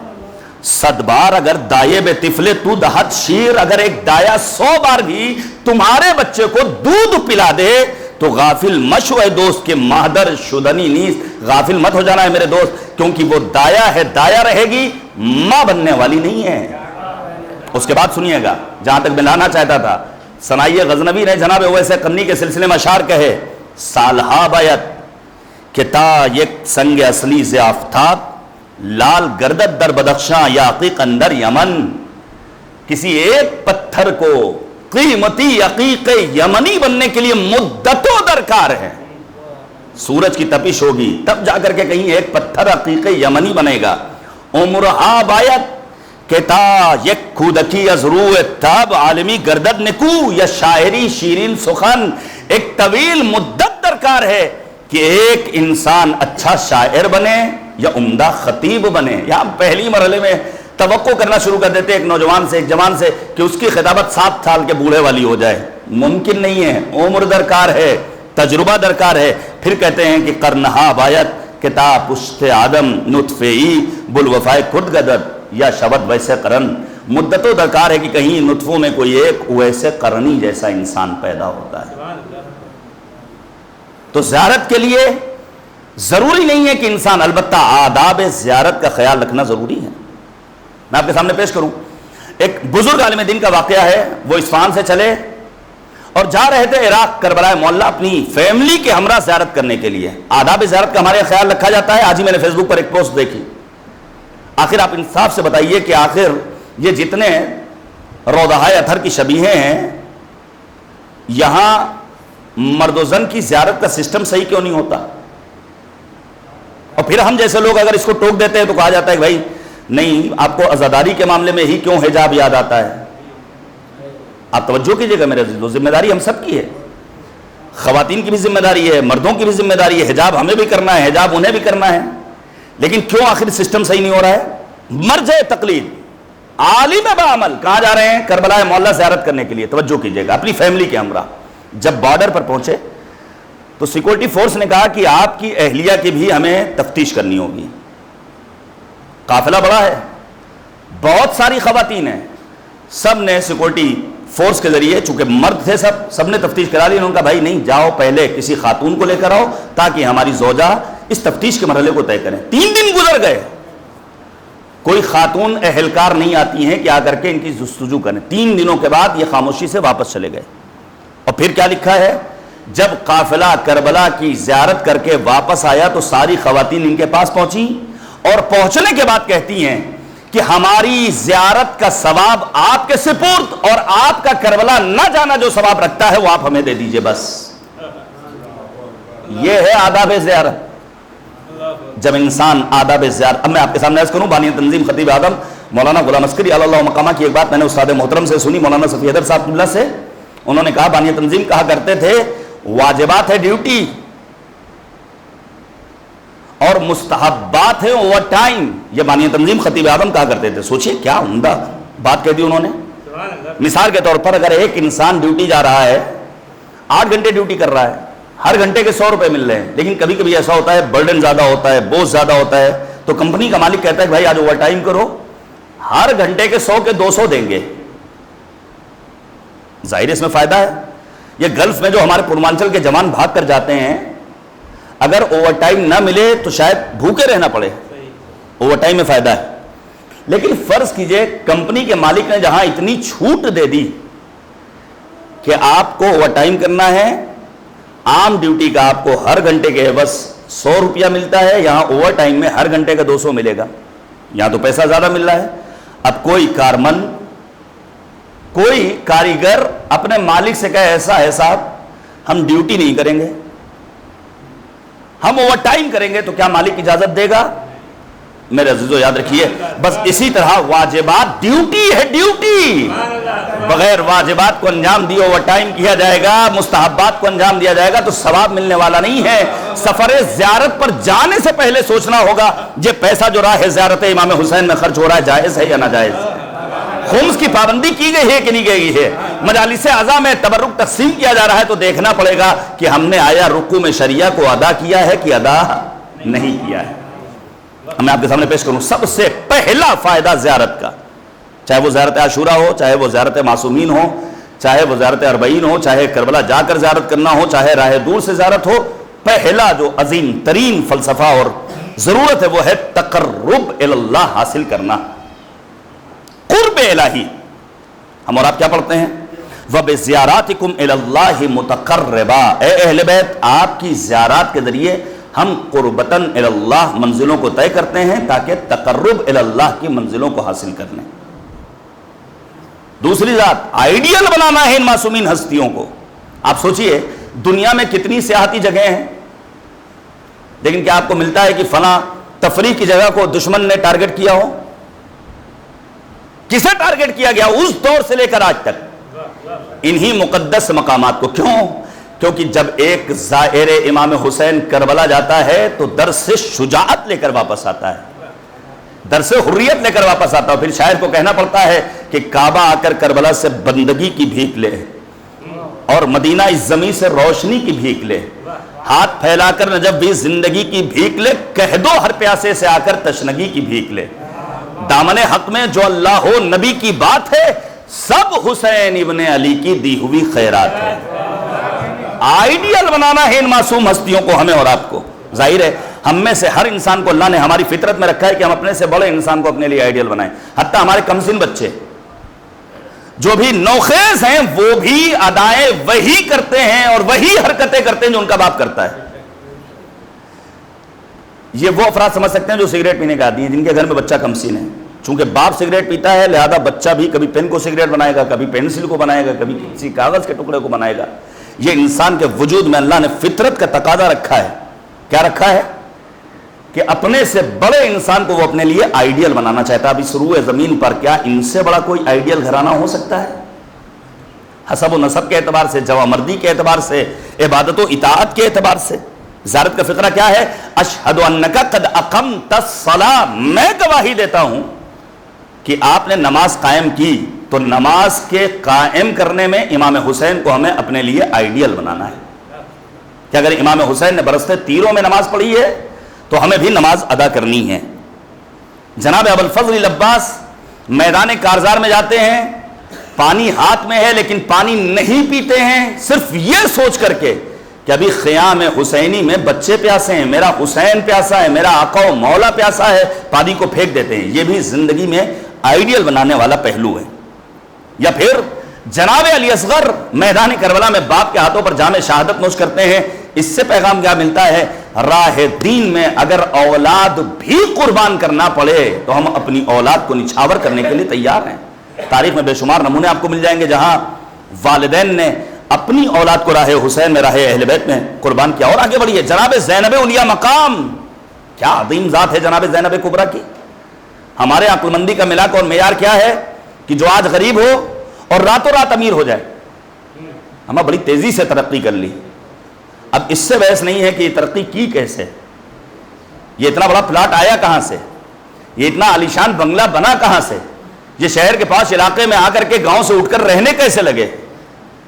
100 بار اگر دائے بے طفلے تو دہت شیر، اگر ایک دایا 100 بار بھی تمہارے بچے کو دودھ پلا دے تو غافل مشو ہے دوست کے مہدر شدنی نیست. غافل مت ہو جانا ہے میرے دوست، کیونکہ وہ دایا ہے، دایا رہے گی، ماں بننے والی نہیں ہے. اس کے بعد سنیے گا، جہاں تک میں لانا چاہتا تھا، ثنائی غزنوی نے جناب اویس قرنی کے سلسلے میں اشعار کہے، سالہا بیت کہ تا یک سنگ اصلی سے آفتاب، لال گردت در بدخشاں یا عقیق اندر یمن. کسی ایک پتھر کو قیمتی عقیق یمنی بننے کے لیے مدتوں درکار ہے. سورج کی تپش ہوگی تب جا کر کے کہیں ایک پتھر عقیق یمنی بنے گا. عمرہا باید کہ تا یک کودکی از روح تاب، عالمی گردد نکو یا شاعری شیرین سخن. ایک طویل مدت درکار ہے کہ ایک انسان اچھا شاعر بنے یا عمدہ خطیب بنے. یہاں پہلی مرحلے میں توقع کرنا شروع کر دیتے ایک نوجوان سے، ایک جوان سے، کہ اس کی خطابت 7 سال کے بوڑھے والی ہو جائے. ممکن نہیں ہے، عمر درکار ہے، تجربہ درکار ہے. پھر کہتے ہیں کہ قرنہا باید کہ تا پشت آدم نطفی بلوفائے خود گدد یا شبد ویسے قرن. مدتوں درکار ہے کہ کہیں نطفوں میں کوئی ایک ویسے قرنی جیسا انسان پیدا ہوتا ہے. تو زیارت کے لیے ضروری نہیں ہے کہ انسان، البتہ آداب زیارت کا خیال رکھنا ضروری ہے. میں آپ کے سامنے پیش کروں ایک بزرگ عالم دین کا واقعہ ہے. وہ اصفہان سے چلے اور جا رہے تھے عراق کربلا معلیٰ اپنی فیملی کے ہمراہ زیارت کرنے کے لیے. آداب زیارت کا ہمارے خیال رکھا جاتا ہے. آج ہی میں نے فیس بک پر ایک پوسٹ دیکھی. آخر آپ انصاف سے بتائیے کہ آخر یہ جتنے روضہائے اطہر کی شبیہیں ہیں، یہاں مرد و زن کی زیارت کا سسٹم صحیح کیوں نہیں ہوتا؟ اور پھر ہم جیسے لوگ اگر اس کو ٹوک دیتے ہیں تو کہا جاتا ہے کہ بھائی نہیں، آپ کو عزاداری کے معاملے میں ہی کیوں حجاب یاد آتا ہے؟ آپ توجہ کیجئے گا میرے عزیزو، ذمہ داری ہم سب کی ہے. خواتین کی بھی ذمہ داری ہے، مردوں کی بھی ذمہ داری ہے. حجاب ہمیں بھی کرنا ہے، حجاب انہیں بھی کرنا ہے. لیکن کیوں آخر سسٹم صحیح نہیں ہو رہا ہے؟ مرجع تقلید، عالم بعمل. کہاں جا رہے ہیں؟ کربلا معلیٰ زیارت کرنے کے لیے. توجہ کیجئے گا، اپنی فیملی کے ہمراہ. جب بارڈر پر پہنچے تو سیکورٹی فورس نے کہا کہ آپ کی اہلیہ کی بھی ہمیں تفتیش کرنی ہوگی. قافلہ بڑا ہے، بہت ساری خواتین ہیں. سب نے سیکورٹی فورس کے ذریعے، چونکہ مرد تھے سب نے تفتیش کرا لی. انہوں نے کہا بھائی نہیں، جاؤ پہلے کسی خاتون کو لے کر آؤ تاکہ ہماری زوجہ اس تفتیش کے مرحلے کو طے کریں. 3 دن گزر گئے، کوئی خاتون اہلکار نہیں آتی ہیں کہ آ کر کے ان کی جستجو کریں. 3 دنوں کے بعد یہ خاموشی سے واپس چلے گئے. اور پھر کیا لکھا ہے؟ جب قافلہ کربلا کی زیارت کر کے واپس آیا تو ساری خواتین ان کے پاس پہنچی اور پہنچنے کے بعد کہتی ہیں کہ ہماری زیارت کا ثواب آپ کے سپرد، اور آپ کا کربلا نہ جانا جو ثواب رکھتا ہے وہ آپ ہمیں دے دیجئے بس. یہ ہے آداب زیارت. جب انسان آداب زیارت، اب میں آپ کے سامنے عرض کروں، بانی تنظیم خطیب اعظم مولانا غلام عسکری علی اللہ مقامہ کی ایک بات میں نے استاد محترم سے سنی، مولانا صفی حیدر صاحب اللہ سے. انہوں نے کہا بانی تنظیم کہا کرتے تھے واجبات ہے ڈیوٹی اور مستحبات ہے اوور ٹائم. یہ بانی تنظیم خطیب اعظم کہا کرتے تھے. سوچئے کیا عمدہ بات کہہ دی انہوں نے. مثال کے طور پر اگر ایک انسان ڈیوٹی جا رہا ہے، 8 گھنٹے ڈیوٹی کر رہا ہے، ہر گھنٹے کے 100 روپے مل رہے ہیں، لیکن کبھی کبھی ایسا ہوتا ہے برڈن زیادہ ہوتا ہے، بوجھ زیادہ ہوتا ہے، تو کمپنی کا مالک کہتا ہے کہ بھائی آج اوور ٹائم کرو، ہر گھنٹے کے 100 کے 200 دیں گے. ظاہر اس میں فائدہ ہے. یہ گلف میں جو ہمارے پورمانچل کے جوان بھاگ کر جاتے ہیں، اگر اوور ٹائم نہ ملے تو شاید بھوکے رہنا پڑے. اوور ٹائم میں فائدہ ہے. لیکن فرض کیجئے کمپنی کے مالک نے جہاں اتنی چھوٹ دے دی کہ آپ کو اوور ٹائم کرنا ہے عام ڈیوٹی کا آپ کو ہر گھنٹے کے بس 100 روپیہ ملتا ہے، یہاں اوور ٹائم میں ہر گھنٹے کا 200 ملے گا، یہاں تو پیسہ زیادہ مل رہا ہے۔ اب کوئی کارمند، کوئی کاریگر اپنے مالک سے کہے ایسا ہے صاحب ہم ڈیوٹی نہیں کریں گے، ہم اوور ٹائم کریں گے، تو کیا مالک اجازت دے گا؟ میرے عزیزو یاد رکھیے، بس اسی طرح واجبات ڈیوٹی ہے، ڈیوٹی، بغیر واجبات کو انجام دیے اوور ٹائم کیا جائے گا، مستحبات کو انجام دیا جائے گا تو ثواب ملنے والا نہیں ہے۔ سفر زیارت پر جانے سے پہلے سوچنا ہوگا یہ پیسہ جو راہ زیارت امام حسین میں خرچ ہو رہا ہے جائز ہے یا ناجائز؟ خمس کی پابندی کی گئی ہے کہ نہیں گئی ہے؟ مجالس اعضاء میں تبرک تقسیم کیا جا رہا ہے تو دیکھنا پڑے گا کہ ہم نے آیا رکوع میں شریعہ کو ادا کیا ہے کہ ادا نہیں کیا ہے۔ میں آپ کے سامنے پیش کروں سب سے پہلا فائدہ زیارت کا، چاہے وہ زیارت عاشورہ ہو، چاہے وہ زیارت معصومین ہو، چاہے وہ زیارت اربعین ہو، چاہے کربلا جا کر زیارت کرنا ہو، چاہے راہ دور سے زیارت ہو، پہلا جو عظیم ترین فلسفہ اور ضرورت ہے وہ ہے تقرب اللہ حاصل کرنا، قرب الہی۔ ہم اور آپ کیا پڑھتے ہیں؟ وَبِزِيَارَاتِكُمْ إِلَى اللَّهِ مُتَقَرِّبًا، اے اہل بیت آپ کی زیارات کے ذریعے ہم قربتاً الی اللہ منزلوں کو طے کرتے ہیں تاکہ تقرب الی اللہ کی منزلوں کو حاصل کر لیں۔ دوسری ذات، آئیڈیل بنانا ہے ان معصومین ہستیوں کو۔ آپ سوچئے دنیا میں کتنی سیاحتی جگہیں ہیں، لیکن کیا آپ کو ملتا ہے کہ فلاں تفریح کی جگہ کو دشمن نے ٹارگٹ کیا ہو؟ کسے ٹارگٹ کیا گیا اس دور سے لے کر آج تک؟ انہی مقدس مقامات کو۔ کیوں؟ کیونکہ جب ایک زائر امام حسین کربلا جاتا ہے تو درس شجاعت لے کر واپس آتا ہے، درس حریت لے کر واپس آتا ہے۔ پھر شاعر کو کہنا پڑتا ہے کہ کعبہ آ کر کربلا سے بندگی کی بھیک لے اور مدینہ اس زمین سے روشنی کی بھیک لے، ہاتھ پھیلا کر نجف بھی زندگی کی بھیک لے، کہہ دو ہر پیاسے سے آ کر تشنگی کی بھیک لے۔ دامن حق میں جو اللہ ہو نبی کی بات ہے، سب حسین ابن علی کی دی ہوئی خیرات ہے۔ آئیڈیل بنانا ہے ان معصوم ہستیوں کو، ہمیں اور آپ کو۔ ظاہر ہے ہم میں سے ہر انسان کو اللہ نے ہماری فطرت میں رکھا ہے کہ ہم اپنے سے بڑے انسان کو اپنے لیے آئیڈیل بنائیں۔ حتیٰ ہمارے کمسن بچے جو بھی نوخیز ہیں وہ بھی ادائیں وہی کرتے ہیں اور وہی حرکتیں کرتے ہیں جو ان کا باپ کرتا ہے۔ یہ وہ افراد سمجھ سکتے ہیں جو سگریٹ پینے کا عادی ہیں، جن کے گھر میں بچہ کمسن ہے۔ چونکہ باپ سگریٹ پیتا ہے لہذا بچہ بھی کبھی پین کو سگریٹ بنائے گا، کبھی پینسل کو بنائے گا، کبھی کسی کاغذ کے ٹکڑے کو بنائے گا۔ یہ انسان کے وجود میں اللہ نے فطرت کا تقاضا رکھا ہے۔ کیا رکھا ہے؟ کہ اپنے سے بڑے انسان کو وہ اپنے لیے آئیڈیل بنانا چاہتا ہے۔ ابھی سروع زمین پر کیا ان سے بڑا کوئی آئیڈیل گھرانہ ہو سکتا ہے؟ حسب و نسب کے اعتبار سے، جوامردی کے اعتبار سے، عبادت و اطاعت کے اعتبار سے۔ زیارت کا فقرہ کیا ہے؟ اشہد انک قد اقمت الصلاۃ، میں گواہی دیتا ہوں کہ آپ نے نماز قائم کی۔ تو نماز کے قائم کرنے میں امام حسین کو ہمیں اپنے لیے آئیڈیل بنانا ہے کہ اگر امام حسین نے برستے تیروں میں نماز پڑھی ہے تو ہمیں بھی نماز ادا کرنی ہے۔ جناب ابوالفضل العباس میدان کارزار میں جاتے ہیں، پانی ہاتھ میں ہے لیکن پانی نہیں پیتے ہیں، صرف یہ سوچ کر کے کہ ابھی خیام حسینی میں بچے پیاسے ہیں، میرا حسین پیاسا ہے، میرا آقا و مولا پیاسا ہے، پانی کو پھینک دیتے ہیں۔ یہ بھی زندگی میں آئیڈیل بنانے والا پہلو ہے۔ یا پھر جناب علی اصغر میدان کربلا میں باپ کے ہاتھوں پر جام شہادت نوش کرتے ہیں۔ اس سے پیغام کیا ملتا ہے؟ راہ دین میں اگر اولاد بھی قربان کرنا پڑے تو ہم اپنی اولاد کو نچھاور کرنے کے لیے تیار ہیں۔ تاریخ میں بے شمار نمونے آپ کو مل جائیں گے جہاں والدین نے اپنی اولاد کو راہ حسین میں، راہ اہل بیت میں قربان کیا۔ اور آگے بڑھیے، جناب زینب اولیاء مقام، کیا عظیم ذات ہے جناب زینب کبریٰ کی۔ ہمارے عقل مندی کا ملاک اور معیار کیا ہے کہ جو آج غریب ہو اور راتوں رات امیر ہو جائے۔ ہم بڑی تیزی سے ترقی کر لی، اب اس سے بحث نہیں ہے کہ یہ ترقی کی کیسے، یہ اتنا بڑا پلاٹ آیا کہاں سے، یہ اتنا عالیشان بنگلہ بنا کہاں سے، یہ شہر کے پاس علاقے میں آ کر کے گاؤں سے اٹھ کر رہنے کیسے لگے،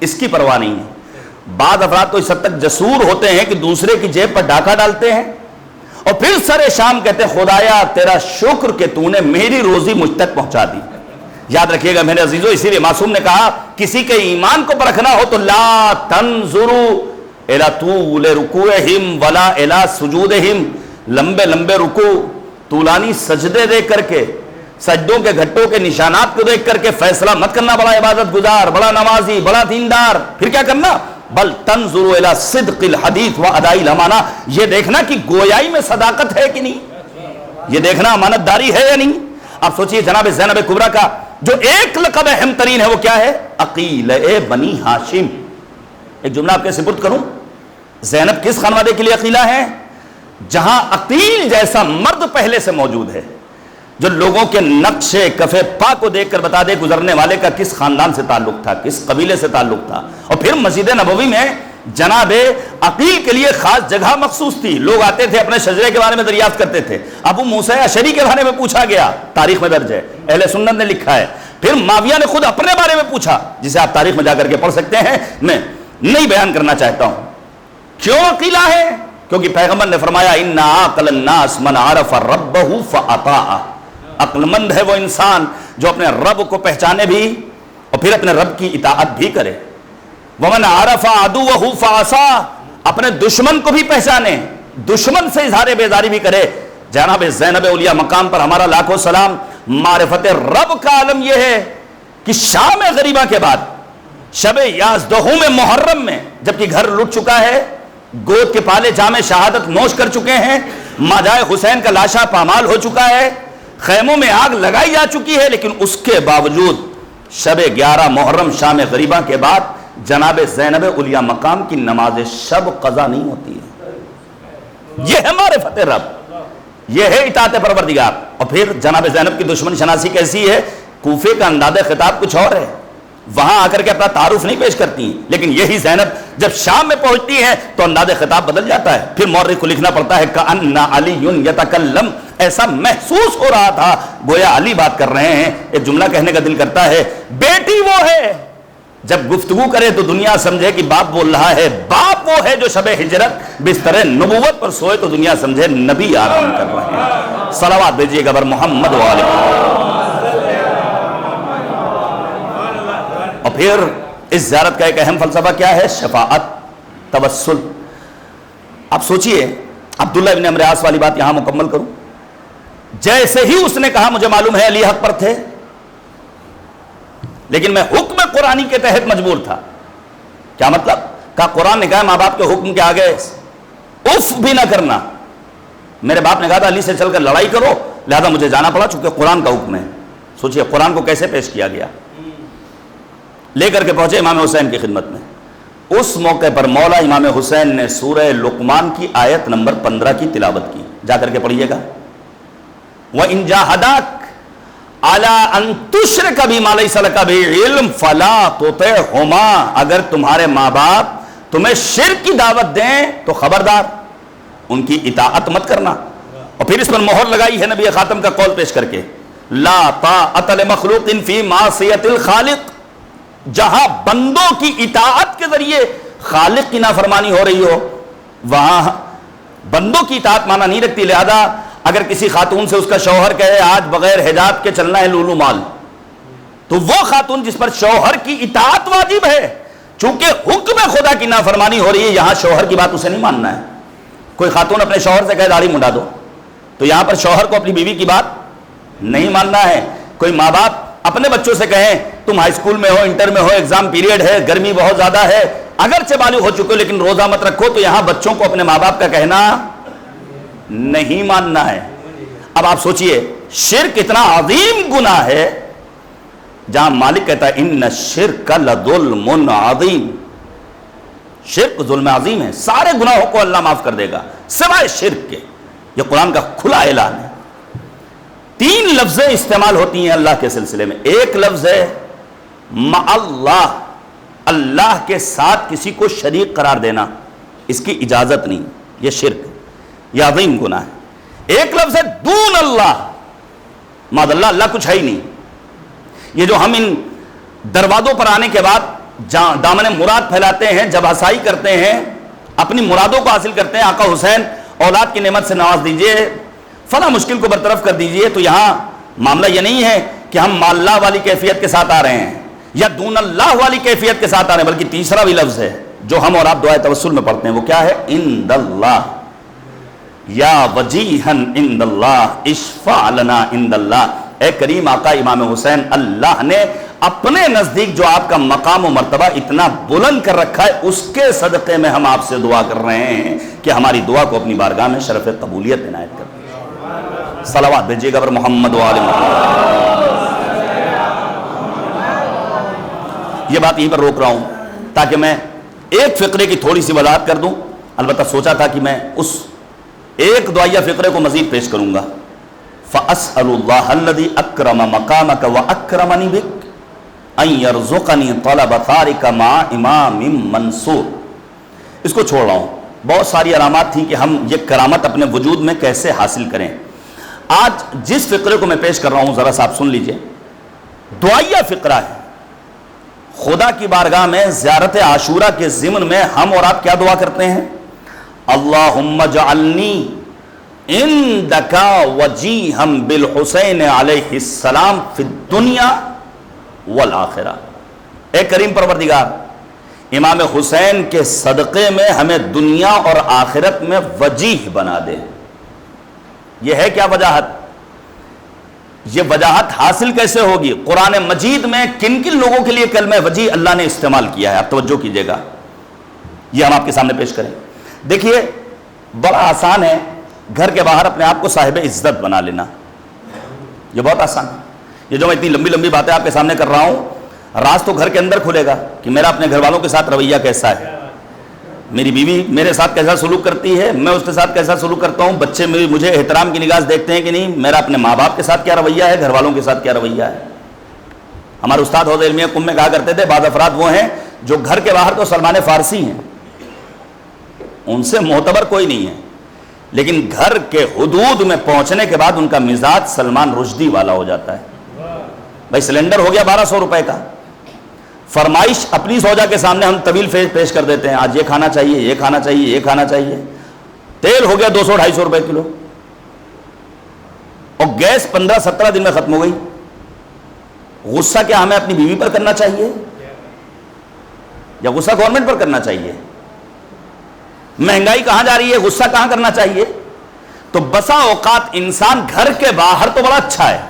اس کی پرواہ نہیں ہے۔ بعض افراد تو اس حد تک جسور ہوتے ہیں کہ دوسرے کی جیب پر ڈاکہ ڈالتے ہیں اور پھر سر شام کہتے ہیں خدایا تیرا شکر کہ تو نے میری روزی مجھ تک پہنچا دی۔ یاد رکھیے گا میرے عزیزو، اسی لیے معصوم نے کہا کسی کے ایمان کو پرکھنا ہو تو لا تنظروا الی طول رکوعہم ولا الی سجودہم، لمبے لمبے رکوع، طولانی سجدے دیکھ کر کے، سجدوں کے گھٹوں کے نشانات کو دیکھ کر کے فیصلہ مت کرنا بڑا عبادت گزار، بڑا نمازی، بڑا دیندار۔ پھر کیا کرنا؟ بل تنظر الی صدق الحدیث و اداء الامانہ، یہ دیکھنا کہ گویائی میں صداقت ہے کہ نہیں، یہ دیکھنا امانت داری ہے یا نہیں۔ اب سوچئے جناب زینب کبریٰ کا جو ایک لقب اہم ترین ہے وہ کیا ہے؟ عقیلہ بنی ہاشم۔ ایک جملہ آپ کے سپرد کروں، زینب کس خانوادے کے لیے عقیلہ ہے؟ جہاں عقیل جیسا مرد پہلے سے موجود ہے، جو لوگوں کے نقش کف پا کو دیکھ کر بتا دے گزرنے والے کا کس خاندان سے تعلق تھا، کس قبیلے سے تعلق تھا۔ اور پھر مسجد نبوی میں جناب عقیل کے لیے خاص جگہ مخصوص تھی، لوگ آتے تھے اپنے شجرے کے بارے میں دریافت کرتے تھے۔ ابو موسیٰ اشعری کے بارے میں پوچھا گیا، تاریخ میں درج ہے، اہل سنت نے لکھا ہے۔ پھر معاویہ نے خود اپنے بارے میں پوچھا، جسے آپ تاریخ میں جا کر کے پڑھ سکتے ہیں، میں نہیں بیان کرنا چاہتا ہوں۔ کیوں عقیلہ ہے؟ کیونکہ پیغمبر نے فرمایا ان عاقل الناس من عرف ربہ فاطاع، عقل مند ہے وہ انسان جو اپنے رب کو پہچانے بھی اور پھر اپنے رب کی اطاعت بھی کرے۔ ومن عرف عدوہ فعصا، اپنے دشمن کو بھی پہچانے، دشمن سے اظہار بیزاری بھی کرے۔ جناب زینب اولیاء مقام پر ہمارا لاکھوں سلام۔ معرفت رب کا عالم یہ ہے کہ شام غریبہ کے بعد شب یازدہوں میں محرم میں جبکہ گھر لٹ چکا ہے، گود کے پالے جام شہادت نوش کر چکے ہیں، ماجائے حسین کا لاشا پامال ہو چکا ہے، خیموں میں آگ لگائی جا چکی ہے، لیکن اس کے باوجود شب 11 محرم شام غریبہ کے بعد جناب زینب اولیاء مقام کی نماز شب قضا نہیں ہوتی ہے۔ یہ ہے معرفت رب، یہ ہے اطاعت پروردگار۔ اور پھر جناب زینب کی دشمن شناسی کیسی ہے؟ کوفے کا انداز خطاب کچھ اور ہے، وہاں آ کر کے اپنا تعارف نہیں پیش کرتی ہیں، لیکن یہی زینب جب شام میں پہنچتی ہے تو انداز خطاب بدل جاتا ہے۔ پھر مورخ کو لکھنا پڑتا ہے کأن علی یتکلم، ایسا محسوس ہو رہا تھا گویا علی بات کر رہے ہیں۔ ایک جملہ کہنے کا دل کرتا ہے، بیٹی وہ ہے جب گفتگو کرے تو دنیا سمجھے کہ باپ بول رہا ہے، باپ وہ ہے جو شب ہجرت بستر نبوت پر سوئے تو دنیا سمجھے نبی آرام کر رہے ہیں۔ صلوات بھیجیے گا بر محمد وآلہ۔ اور پھر اس زیارت کا ایک اہم فلسفہ کیا ہے؟ شفاعت، توسل۔ اب سوچئے عبداللہ ابن عمرو عاص والی بات یہاں مکمل کروں۔ جیسے ہی اس نے کہا مجھے معلوم ہے علی حق پر تھے، لیکن میں حکم قرآنی کے تحت مجبور تھا۔ کیا مطلب؟ کہا قرآن نے کہا ماں باپ کے حکم کے آگے اف بھی نہ کرنا۔ میرے باپ نے کہا تھا علی سے چل کر لڑائی کرو، لہذا مجھے جانا پڑا چونکہ قرآن کا حکم ہے۔ سوچئے قرآن کو کیسے پیش کیا گیا، لے کر کے پہنچے امام حسین کی خدمت میں۔ اس موقع پر مولا امام حسین نے سورہ لقمان کی آیت نمبر 15 کی تلاوت کی، جا کر کے پڑھیے گا۔ وَإِن جَاهَدَاكَ عَلَىٰ أَن تُشْرِكَ بِمَا لَيْسَ لَكَ بِهِ عِلْمٌ فَلَا تُطِعْهُمَا، اگر تمہارے ماں باپ تمہیں شرک کی دعوت دیں تو خبردار ان کی اطاعت مت کرنا۔ اور پھر اس پر مہر لگائی ہے نبی خاتم کا قول پیش کر کے، لا طاعۃ لمخلوق فی معصیۃ الخالق، جہاں بندوں کی اطاعت کے ذریعے خالق کی نافرمانی ہو رہی ہو وہاں بندوں کی اطاعت مانا نہیں رکھتی۔ لہذا اگر کسی خاتون سے اس کا شوہر کہے آج بغیر حجاب کے چلنا ہے لولو مال، تو وہ خاتون جس پر شوہر کی اطاعت واجب ہے، چونکہ حکم خدا کی نافرمانی ہو رہی ہے، یہاں شوہر کی بات اسے نہیں ماننا ہے۔ کوئی خاتون اپنے شوہر سے کہے داڑھی منڈا دو، تو یہاں پر شوہر کو اپنی بیوی کی بات نہیں ماننا ہے۔ کوئی ماں باپ اپنے بچوں سے کہیں تم ہائی اسکول میں ہو، انٹر میں ہو، ایگزام پیریڈ ہے، گرمی بہت زیادہ ہے، اگرچہ بالغ ہو چکے لیکن روزہ مت رکھو، تو یہاں بچوں کو اپنے ماں باپ کا کہنا نہیں ماننا ہے۔ اب آپ سوچئے شرک اتنا عظیم گناہ ہے جہاں مالک کہتا ہے ان الشرک لظلم عظیم، شرک ظلم عظیم ہے، سارے گناہوں کو اللہ معاف کر دے گا سوائے شرک کے۔ یہ قرآن کا کھلا اعلان ہے۔ 3 لفظیں استعمال ہوتی ہیں اللہ کے سلسلے میں۔ ایک لفظ ہے مع اللہ، اللہ کے ساتھ کسی کو شریک قرار دینا، اس کی اجازت نہیں، یہ شرک، یہ عظیم گناہ ہے۔ ایک لفظ ہے دون اللہ، معاذ اللہ، اللہ کچھ ہے ہی نہیں۔ یہ جو ہم ان دروازوں پر آنے کے بعد دامن مراد پھیلاتے ہیں، جب ہسائی کرتے ہیں، اپنی مرادوں کو حاصل کرتے ہیں، آقا حسین اولاد کی نعمت سے نواز دیجئے، فلاں مشکل کو برطرف کر دیجئے، تو یہاں معاملہ یہ نہیں ہے کہ ہم مع اللہ والی کیفیت کے ساتھ آ رہے ہیں یا دون اللہ والی کیفیت کے ساتھ آ رہے ہیں، بلکہ تیسرا بھی لفظ ہے جو ہم اور آپ دعائے توسل میں پڑھتے ہیں، وہ کیا ہے؟ عند اللہ، یا وجیہن عند اللہ، اشفع لنا عند اللہ۔ اے کریم آقا امام حسین، اللہ نے اپنے نزدیک جو آپ کا مقام و مرتبہ اتنا بلند کر رکھا ہے، اس کے صدقے میں ہم آپ سے دعا کر رہے ہیں کہ ہماری دعا کو اپنی بارگاہ میں شرف قبولیت عنایت کر دیں۔ صلوات بھیجیے گا پر محمد و آل محمد۔ یہ بات یہیں پر روک رہا ہوں تاکہ میں ایک فقرے کی تھوڑی سی وضاحت کر دوں۔ البتہ سوچا تھا کہ میں اس ایک دعائیہ فقرے کو مزید پیش کروں گا۔ فَأَسْأَلُ اللَّهَ الَّذِي أَكْرَمَ مَقَامَكَ وَأَكْرَمَنِي بِكَ أَن يَرْزُقَنِي طَلَبَ ثَارِكَ مَعَ إِمَامٍ مَنْصُورٍ۔ اس کو چھوڑ رہا ہوں، بہت ساری علامات تھیں کہ ہم یہ کرامت اپنے وجود میں کیسے حاصل کریں۔ آج جس فقرے کو میں پیش کر رہا ہوں ذرا سا آپ سن لیجئے، دعائیہ فقرہ ہے۔ خدا کی بارگاہ میں زیارت عاشورہ کے ضمن میں ہم اور آپ کیا دعا کرتے ہیں؟ اللہم اجعلنی عندک وجیہا بالحسین علیہ السلام فی الدنیا والآخرہ۔ اے کریم پروردگار، امام حسین کے صدقے میں ہمیں دنیا اور آخرت میں وجیہ بنا دے۔ یہ ہے کیا وجاہت؟ یہ وجاہت حاصل کیسے ہوگی؟ قرآن مجید میں کن کن لوگوں کے لیے کلمہ وجیہ اللہ نے استعمال کیا ہے؟ آپ توجہ کیجئے گا، یہ ہم آپ کے سامنے پیش کریں۔ دیکھیے، بڑا آسان ہے گھر کے باہر اپنے آپ کو صاحب عزت بنا لینا، یہ بہت آسان ہے۔ یہ جو میں اتنی لمبی لمبی باتیں آپ کے سامنے کر رہا ہوں، راز تو گھر کے اندر کھلے گا کہ میرا اپنے گھر والوں کے ساتھ رویہ کیسا ہے، میری بیوی میرے ساتھ کیسا سلوک کرتی ہے، میں اس کے ساتھ کیسا سلوک کرتا ہوں، بچے مجھے احترام کی نگاہ سے دیکھتے ہیں کہ نہیں، میرا اپنے ماں باپ کے ساتھ کیا رویہ ہے، گھر والوں کے ساتھ کیا رویہ ہے۔ ہمارے استاد حوض علمیہ قم میں کہا کرتے تھے، بعض افراد وہ ہیں جو گھر کے باہر تو سلمان فارسی ہیں، ان سے معتبر کوئی نہیں ہے، لیکن گھر کے حدود میں پہنچنے کے بعد ان کا مزاج سلمان رشدی والا ہو جاتا ہے۔ بھائی سلنڈر ہو گیا 1200 روپے کا، فرمائش اپنی سوجا کے سامنے ہم طویل پیش کر دیتے ہیں، آج یہ کھانا چاہیے، یہ کھانا چاہیے، یہ کھانا چاہیے۔ تیل ہو گیا 200-250 روپے کلو، اور گیس 15-17 دن میں ختم ہو گئی۔ غصہ کیا ہمیں اپنی بیوی پر کرنا چاہیے یا غصہ گورنمنٹ پر کرنا چاہیے؟ مہنگائی کہاں جا رہی ہے، غصہ کہاں کرنا چاہیے؟ تو بسا اوقات انسان گھر کے باہر تو بڑا اچھا ہے،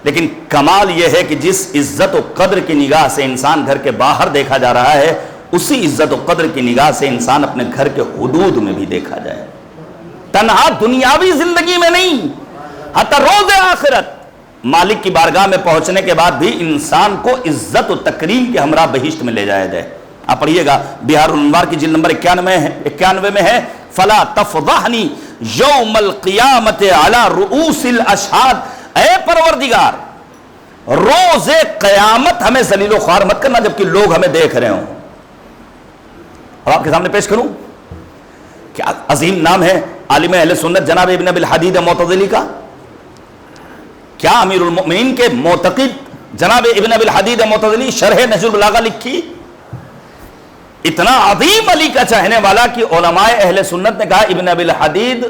لیکن کمال یہ ہے کہ جس عزت و قدر کی نگاہ سے انسان گھر کے باہر دیکھا جا رہا ہے، اسی عزت و قدر کی نگاہ سے انسان اپنے گھر کے حدود میں بھی دیکھا جائے۔ تنہا دنیاوی زندگی میں نہیں، حتی روز آخرت مالک کی بارگاہ میں پہنچنے کے بعد بھی انسان کو عزت و تکریم کے ہمراہ بہشت میں لے جایا جائے۔ آپ پڑھیے گا، بہار الانوار کی جلد نمبر 91 میں ہے، فَلَا تَفْضَحْنِي يَوْمَ الْقِيَامَةِ عَلَى رُؤُوسِ الْأَشْهَادِ۔ اے پروردگار، روز قیامت ہمیں ذلیل و خوار مت کرنا جبکہ لوگ ہمیں دیکھ رہے ہوں۔ اور آپ کے سامنے پیش کروں، کیا عظیم نام ہے عالم اہل سنت جناب ابن ابی الحدید معتزلی کا، کیا امیر المؤمنین کے معتقد جناب ابن ابی الحدید معتزلی شرح نہج البلاغہ لکھی۔ اتنا عظیم علی کا چاہنے والا کہ علماء اہل سنت نے کہا ابن ابی الحدید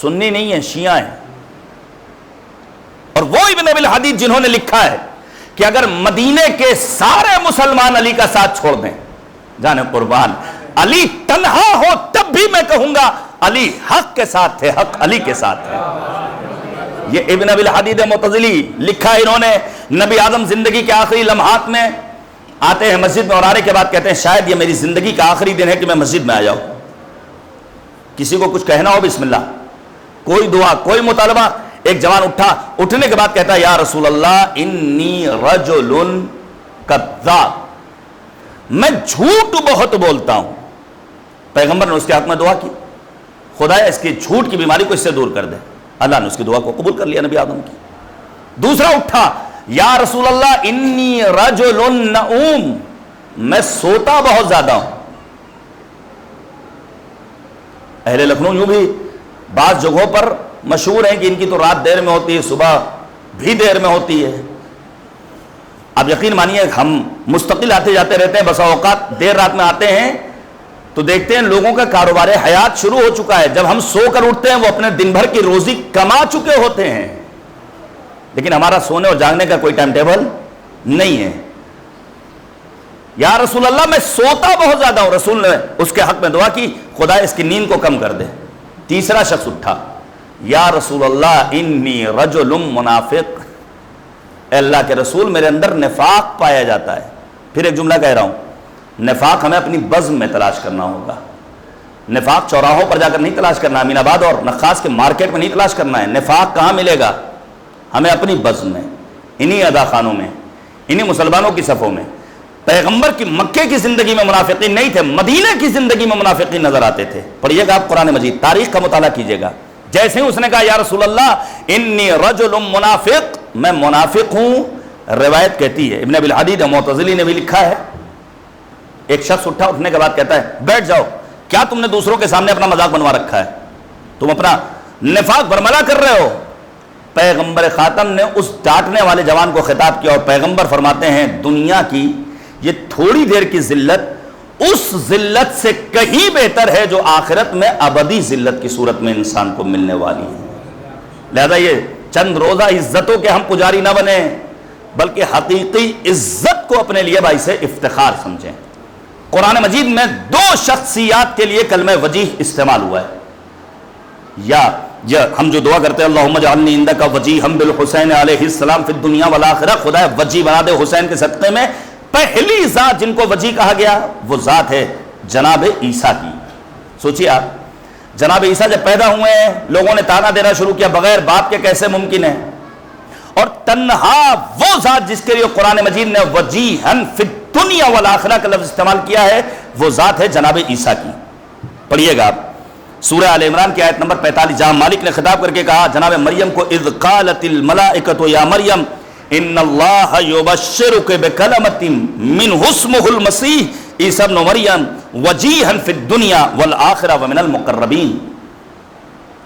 سنی نہیں ہے، شیعہ ہیں۔ اور وہ ابن ابی الحدید جنہوں نے لکھا ہے کہ اگر مدینے کے سارے مسلمان علی کا ساتھ چھوڑ دیں، جانے قربان، علی تنہا ہو تب بھی میں کہوں گا علی حق کے ساتھ تھے، حق علی کے ساتھ ہے۔ یہ ابن ابی الحدید معتزلی لکھا ہے انہوں نے۔ نبی آدم زندگی کے آخری لمحات میں آتے ہیں مسجد میں اور آنے کے بعد کہتے ہیں شاید یہ میری زندگی کا آخری دن ہے کہ میں مسجد میں آیا ہوں، کسی کو کچھ کہنا ہو بسم اللہ، کوئی دعا، کوئی مطالبہ۔ ایک جوان اٹھا، اٹھنے کے بعد کہتا ہے یا رسول اللہ انی رجل کذاب، میں جھوٹ بہت بولتا ہوں۔ پیغمبر نے اس کے حق میں دعا کی، خدایا اس کی جھوٹ کی بیماری کو اس سے دور کر دے۔ اللہ نے اس کی دعا کو قبول کر لیا نبی آدم کی۔ دوسرا اٹھا، یا رسول اللہ انی رجل نؤم، میں سوتا بہت زیادہ ہوں۔ اہل لکھنؤ یوں بھی بعض جگہوں پر مشہور ہیں کہ ان کی تو رات دیر میں ہوتی ہے، صبح بھی دیر میں ہوتی ہے۔ اب یقین مانیے ہم مستقل آتے جاتے رہتے ہیں، بسا اوقات دیر رات میں آتے ہیں تو دیکھتے ہیں لوگوں کا کاروبار حیات شروع ہو چکا ہے۔ جب ہم سو کر اٹھتے ہیں وہ اپنے دن بھر کی روزی کما چکے ہوتے ہیں، لیکن ہمارا سونے اور جاگنے کا کوئی ٹائم ٹیبل نہیں ہے۔ یا رسول اللہ میں سوتا بہت زیادہ ہوں، رسول نے اس کے حق میں دعا کی خدا اس کی نیند کو کم کر دے۔ تیسرا شخص اٹھا، یا رسول اللہ انی رجل منافق، اے اللہ کے رسول میرے اندر نفاق پایا جاتا ہے. پھر ایک جملہ کہہ رہا ہوں, نفاق ہمیں اپنی بزم میں تلاش کرنا ہوگا. نفاق چوراہوں پر جا کر نہیں تلاش کرنا, امین آباد اور نخاس کے مارکیٹ میں نہیں تلاش کرنا ہے. نفاق کہاں ملے گا؟ ہمیں اپنی بزم میں, انہی ادا خانوں میں, انہی مسلمانوں کی صفوں میں. پیغمبر کی مکے کی زندگی میں منافقین نہیں تھے, مدینہ کی زندگی میں منافقین نظر آتے تھے. پڑھیے گا آپ قرآن مجید, تاریخ کا مطالعہ کیجیے گا. جیسے ہی اس نے کہا یا رسول اللہ انی رجل منافق, میں منافق ہوں, روایت کہتی ہے, ابن ابی الحدید معتزلی نے بھی لکھا ہے, ایک شخص اٹھنے کے بعد کہتا ہے بیٹھ جاؤ, کیا تم نے دوسروں کے سامنے اپنا مذاق بنوا رکھا ہے؟ تم اپنا نفاق برملا کر رہے ہو. پیغمبر خاتم نے اس ڈانٹنے والے جوان کو خطاب کیا, اور پیغمبر فرماتے ہیں دنیا کی یہ تھوڑی دیر کی ذلت اس ذلت سے کہیں بہتر ہے جو آخرت میں ابدی ذلت کی صورت میں انسان کو ملنے والی ہے. لہذا یہ چند روزہ عزتوں کے ہم پجاری نہ بنیں, بلکہ حقیقی عزت کو اپنے لیے باعث افتخار سمجھیں. قرآن مجید میں دو شخصیات کے لیے کلمہ وجیح استعمال ہوا ہے. یا ہم جو دعا کرتے ہیں اللہم اجعلنی عندک وجیہا بالحسین علیہ السلام فی الدنیا والآخرہ, خدا وجیح بنا دے حسین کے صدقے میں. پہلی ذات جن کو وجیح کہا گیا وہ ذات ہے جناب عیسیٰ کی. سوچیے آپ, جناب عیسیٰ جب پیدا ہوئے ہیں لوگوں نے تانا دینا شروع کیا بغیر باپ کے کیسے ممکن ہے, اور تنہا وہ ذات جس کے لیے قرآن مجید نے وجیہاً فی الدنیا والآخرہ کا لفظ استعمال کیا ہے وہ ذات ہے جناب عیسیٰ کی. پڑھیے گا آپ سورہ آل عمران کی آیت نمبر 45, جہاں مالک نے خطاب کر کے کہا جناب مریم کو اذ قالت الملائکۃ یا مریم ان اللہ یبشرک بکلمۃ منہ اسمہ المسیح عیسی ابن مریم وجیہا فی الدنیا والآخرہ ومن المقربین.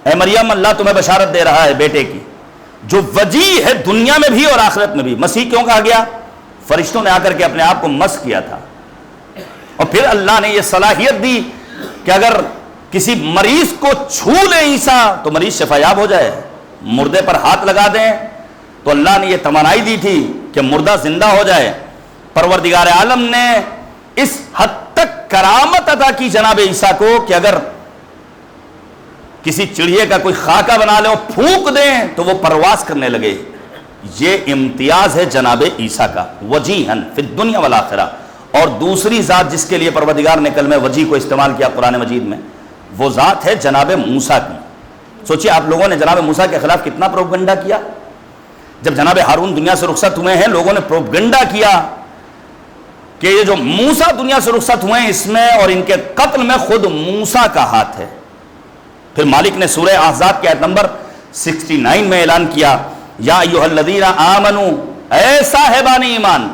اے مریم اللہ تمہیں بشارت دے رہا ہے بیٹے کی جو وجیح ہے دنیا میں بھی اور آخرت میں بھی. مسیح کیوں کہا گیا؟ فرشتوں نے آ کر کے اپنے آپ کو مس کیا تھا, اور پھر اللہ نے یہ صلاحیت دی کہ اگر کسی مریض کو چھو لے عیسیٰ تو مریض شفایاب ہو جائے. مردے پر ہاتھ لگا دیں تو اللہ نے یہ توانائی دی تھی کہ مردہ زندہ ہو جائے. پروردگار عالم نے اس حد تک کرامت عطا کی جناب عیسیٰ کو کہ اگر کسی چڑیے کا کوئی خاکہ بنا لے اور پھونک دیں تو وہ پرواز کرنے لگے. یہ امتیاز ہے جناب عیسیٰ کا, وجیہاً فی الدنیا والآخرہ. اور دوسری ذات جس کے لیے پروردگار نے کلمہ وجیح کو استعمال کیا قرآن مجید میں وہ ذات ہے جناب موسیٰ کی. سوچیے آپ لوگوں نے جناب موسیٰ کے خلاف کتنا پروپگنڈا کیا. جب جناب ہارون دنیا سے رخصت ہوئے ہیں لوگوں نے پروپگنڈا کیا کہ یہ جو موسیٰ دنیا سے رخصت ہوئے ہیں اس میں اور ان کے قتل میں خود موسیٰ کا ہاتھ ہے. پھر مالک نے سورہ احزاب کی آیت نمبر 69 میں اعلان کیا یا ایھا الذین آمنوا, اے صاحبان ایمان,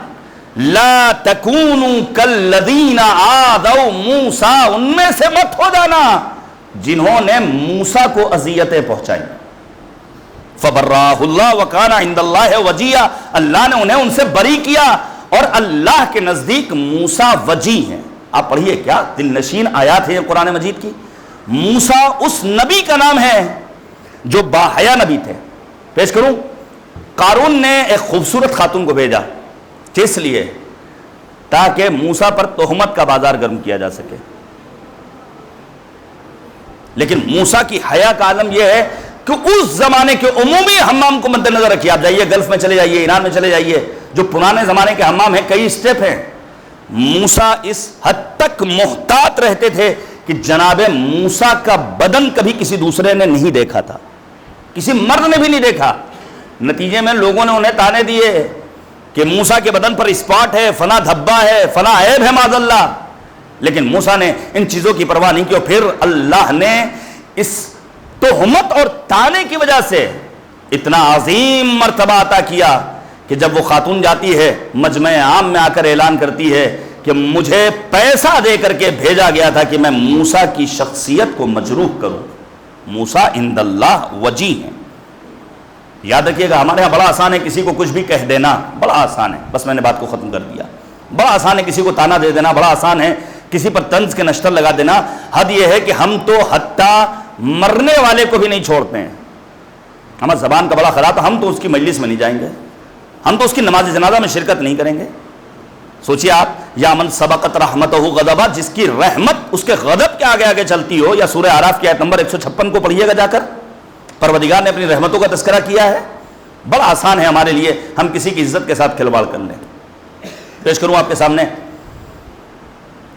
لا تکونوا کالذین آذوا موسیٰ, ان میں سے مت ہو جانا جنہوں نے موسیٰ کو اذیتیں پہنچائی. فبرأہ اللہ وکان عند اللہ وجیہا, اللہ نے انہیں ان سے بری کیا اور اللہ کے نزدیک موسیٰ وجیح ہیں. آپ پڑھیے کیا دل نشین آیات ہیں قرآن مجید کی. موسیٰ اس نبی کا نام ہے جو باحیا نبی تھے. پیش کروں, قارون نے ایک خوبصورت خاتون کو بھیجا, کس لیے؟ تاکہ موسیٰ پر تہمت کا بازار گرم کیا جا سکے. لیکن موسیٰ کی حیا کا عالم یہ ہے کہ اس زمانے کے عمومی حمام کو مد نظر رکھیے. آپ جائیے گلف میں چلے جائیے, ایران میں چلے جائیے, جو پرانے زمانے کے حمام ہیں کئی اسٹیپ ہیں. موسیٰ اس حد تک محتاط رہتے تھے کہ جناب موسیٰ کا بدن کبھی کسی دوسرے نے نہیں دیکھا تھا, کسی مرد نے بھی نہیں دیکھا. نتیجے میں لوگوں نے انہیں تانے دیے کہ موسیٰ کے بدن پر اسپاٹ ہے, فلاں دھبا ہے, فلاں عیب ہے معاذ اللہ. لیکن موسیٰ نے ان چیزوں کی پرواہ نہیں کی, اور پھر اللہ نے اس تہمت اور تانے کی وجہ سے اتنا عظیم مرتبہ عطا کیا کہ جب وہ خاتون جاتی ہے مجمع عام میں آ کر اعلان کرتی ہے کہ مجھے پیسہ دے کر کے بھیجا گیا تھا کہ میں موسیٰ کی شخصیت کو مجروح کروں. موسیٰ عند اللہ وجیح ہیں. یاد رکھیے گا ہمارے یہاں بڑا آسان ہے کسی کو کچھ بھی کہہ دینا, بڑا آسان ہے. بس میں نے بات کو ختم کر دیا. بڑا آسان ہے کسی کو تانا دے دینا, بڑا آسان ہے کسی پر طنز کے نشتر لگا دینا. حد یہ ہے کہ ہم تو حتیٰ مرنے والے کو بھی نہیں چھوڑتے ہیں. ہمارا زبان کا بڑا خراب ہے, ہم تو اس کی مجلس میں نہیں جائیں گے, ہم تو اس کی نماز جنازہ میں شرکت نہیں کریں گے. سوچیے آپ, یا من سبقت رحمتہ غضبہ, جس کی رحمت اس کے غضب کے آگے آگے چلتی ہو. یا سورہ اعراف کی آیت نمبر 156 کو پڑھیے گا جا کر, پروردگار نے اپنی رحمتوں کا تذکرہ کیا ہے. بڑا آسان ہے ہمارے لیے ہم کسی کی عزت کے ساتھ کھلواڑ کر لیں. پیش کروں آپ کے سامنے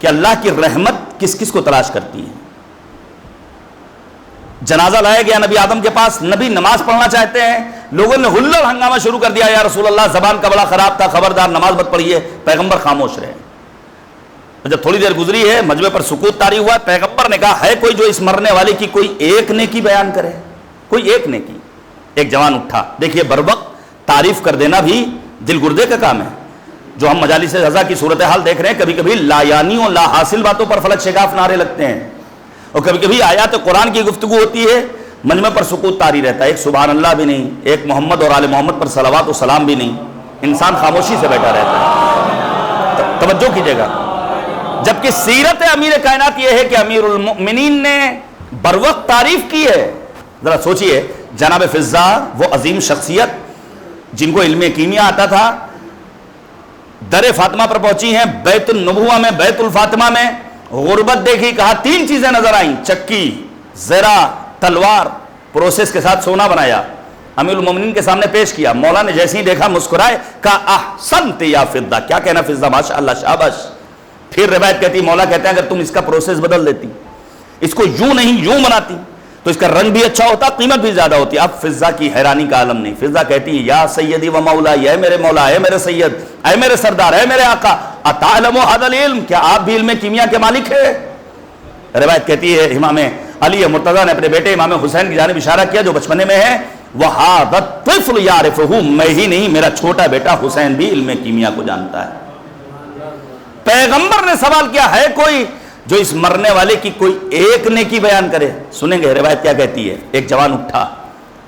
کہ اللہ کی رحمت کس کس کو تلاش کرتی ہے. جنازہ لایا گیا نبی آدم کے پاس, نبی نماز پڑھنا چاہتے ہیں, لوگوں نے ہلڑ ہنگامہ شروع کر دیا, یا رسول اللہ زبان کا بڑا خراب تھا, خبردار نماز مت پڑھیے. پیغمبر خاموش رہے. جب تھوڑی دیر گزری ہے, مجمع پر سکوت طاری ہوا, پیغمبر نے کہا ہے کوئی جو اس مرنے والے کی کوئی ایک نیکی بیان کرے, کوئی ایک نیکی. ایک جوان اٹھا. دیکھیے بروقت تعریف کر دینا بھی دل گردے کا کام ہے. جو ہم مجالس رضا کی صورتحال دیکھ رہے ہیں, کبھی کبھی لا یعنی اور لا حاصل باتوں پر فلک شگاف نعرے لگتے ہیں, اور کبھی کبھی آیات قرآن کی گفتگو ہوتی ہے, مجمع پر سکوت طاری رہتا ہے, ایک سبحان اللہ بھی نہیں, ایک محمد اور آل محمد پر صلوات و سلام بھی نہیں, انسان خاموشی سے بیٹھا رہتا ہے. توجہ کیجیے گا. جبکہ سیرت امیر کائنات یہ ہے کہ امیر المؤمنین نے بروقت تعریف کی ہے. ذرا سوچئے, جناب فضا وہ عظیم شخصیت جن کو علم کیمیا آتا تھا, در فاطمہ پر پہنچی ہیں, بیت النبوہ میں, بیت الفاطمہ میں غربت دیکھی, کہا تین چیزیں نظر آئیں, چکی, زرہ, تلوار, پروسیس کے ساتھ سونا بنایا, امیر المومنین کے سامنے پیش کیا. مولا نے جیسے ہی دیکھا مسکرائے, کہا احسنت یا فضہ, کیا کہنا فضہ, ماشاءاللہ, شاباش. پھر روایت کہتی, مولا کہتے ہیں اگر تم اس کا پروسیس بدل دیتی, اس کو یوں نہیں یوں بناتی, تو اس کا رنگ بھی اچھا ہوتا, قیمت بھی زیادہ ہوتی. اب فضہ کی حیرانی کا عالم نہیں. فضہ کہتی ہے, یا سیدی و مولا, اے میرے مولا, اے میرے سید, اے میرے سردار, اے میرے آقا, اتعلم ھذا العلم, کیا آپ بھی علم کیمیا کے مالک ہیں؟ روایت کہتی ہے امام علی مرتضیٰ نے اپنے بیٹے امام حسین کی جانب اشارہ کیا جو بچپنے میں ہے, وَھذا الطفل یعرفہ, میں ہی نہیں میرا چھوٹا بیٹا حسین بھی علم کیمیا کو جانتا ہے. پیغمبر نے سوال کیا, ہے کوئی جو اس مرنے والے کی کوئی ایک نیکی بیان کرے؟ سنیں گے روایت کیا کہتی ہے. ایک جوان اٹھا,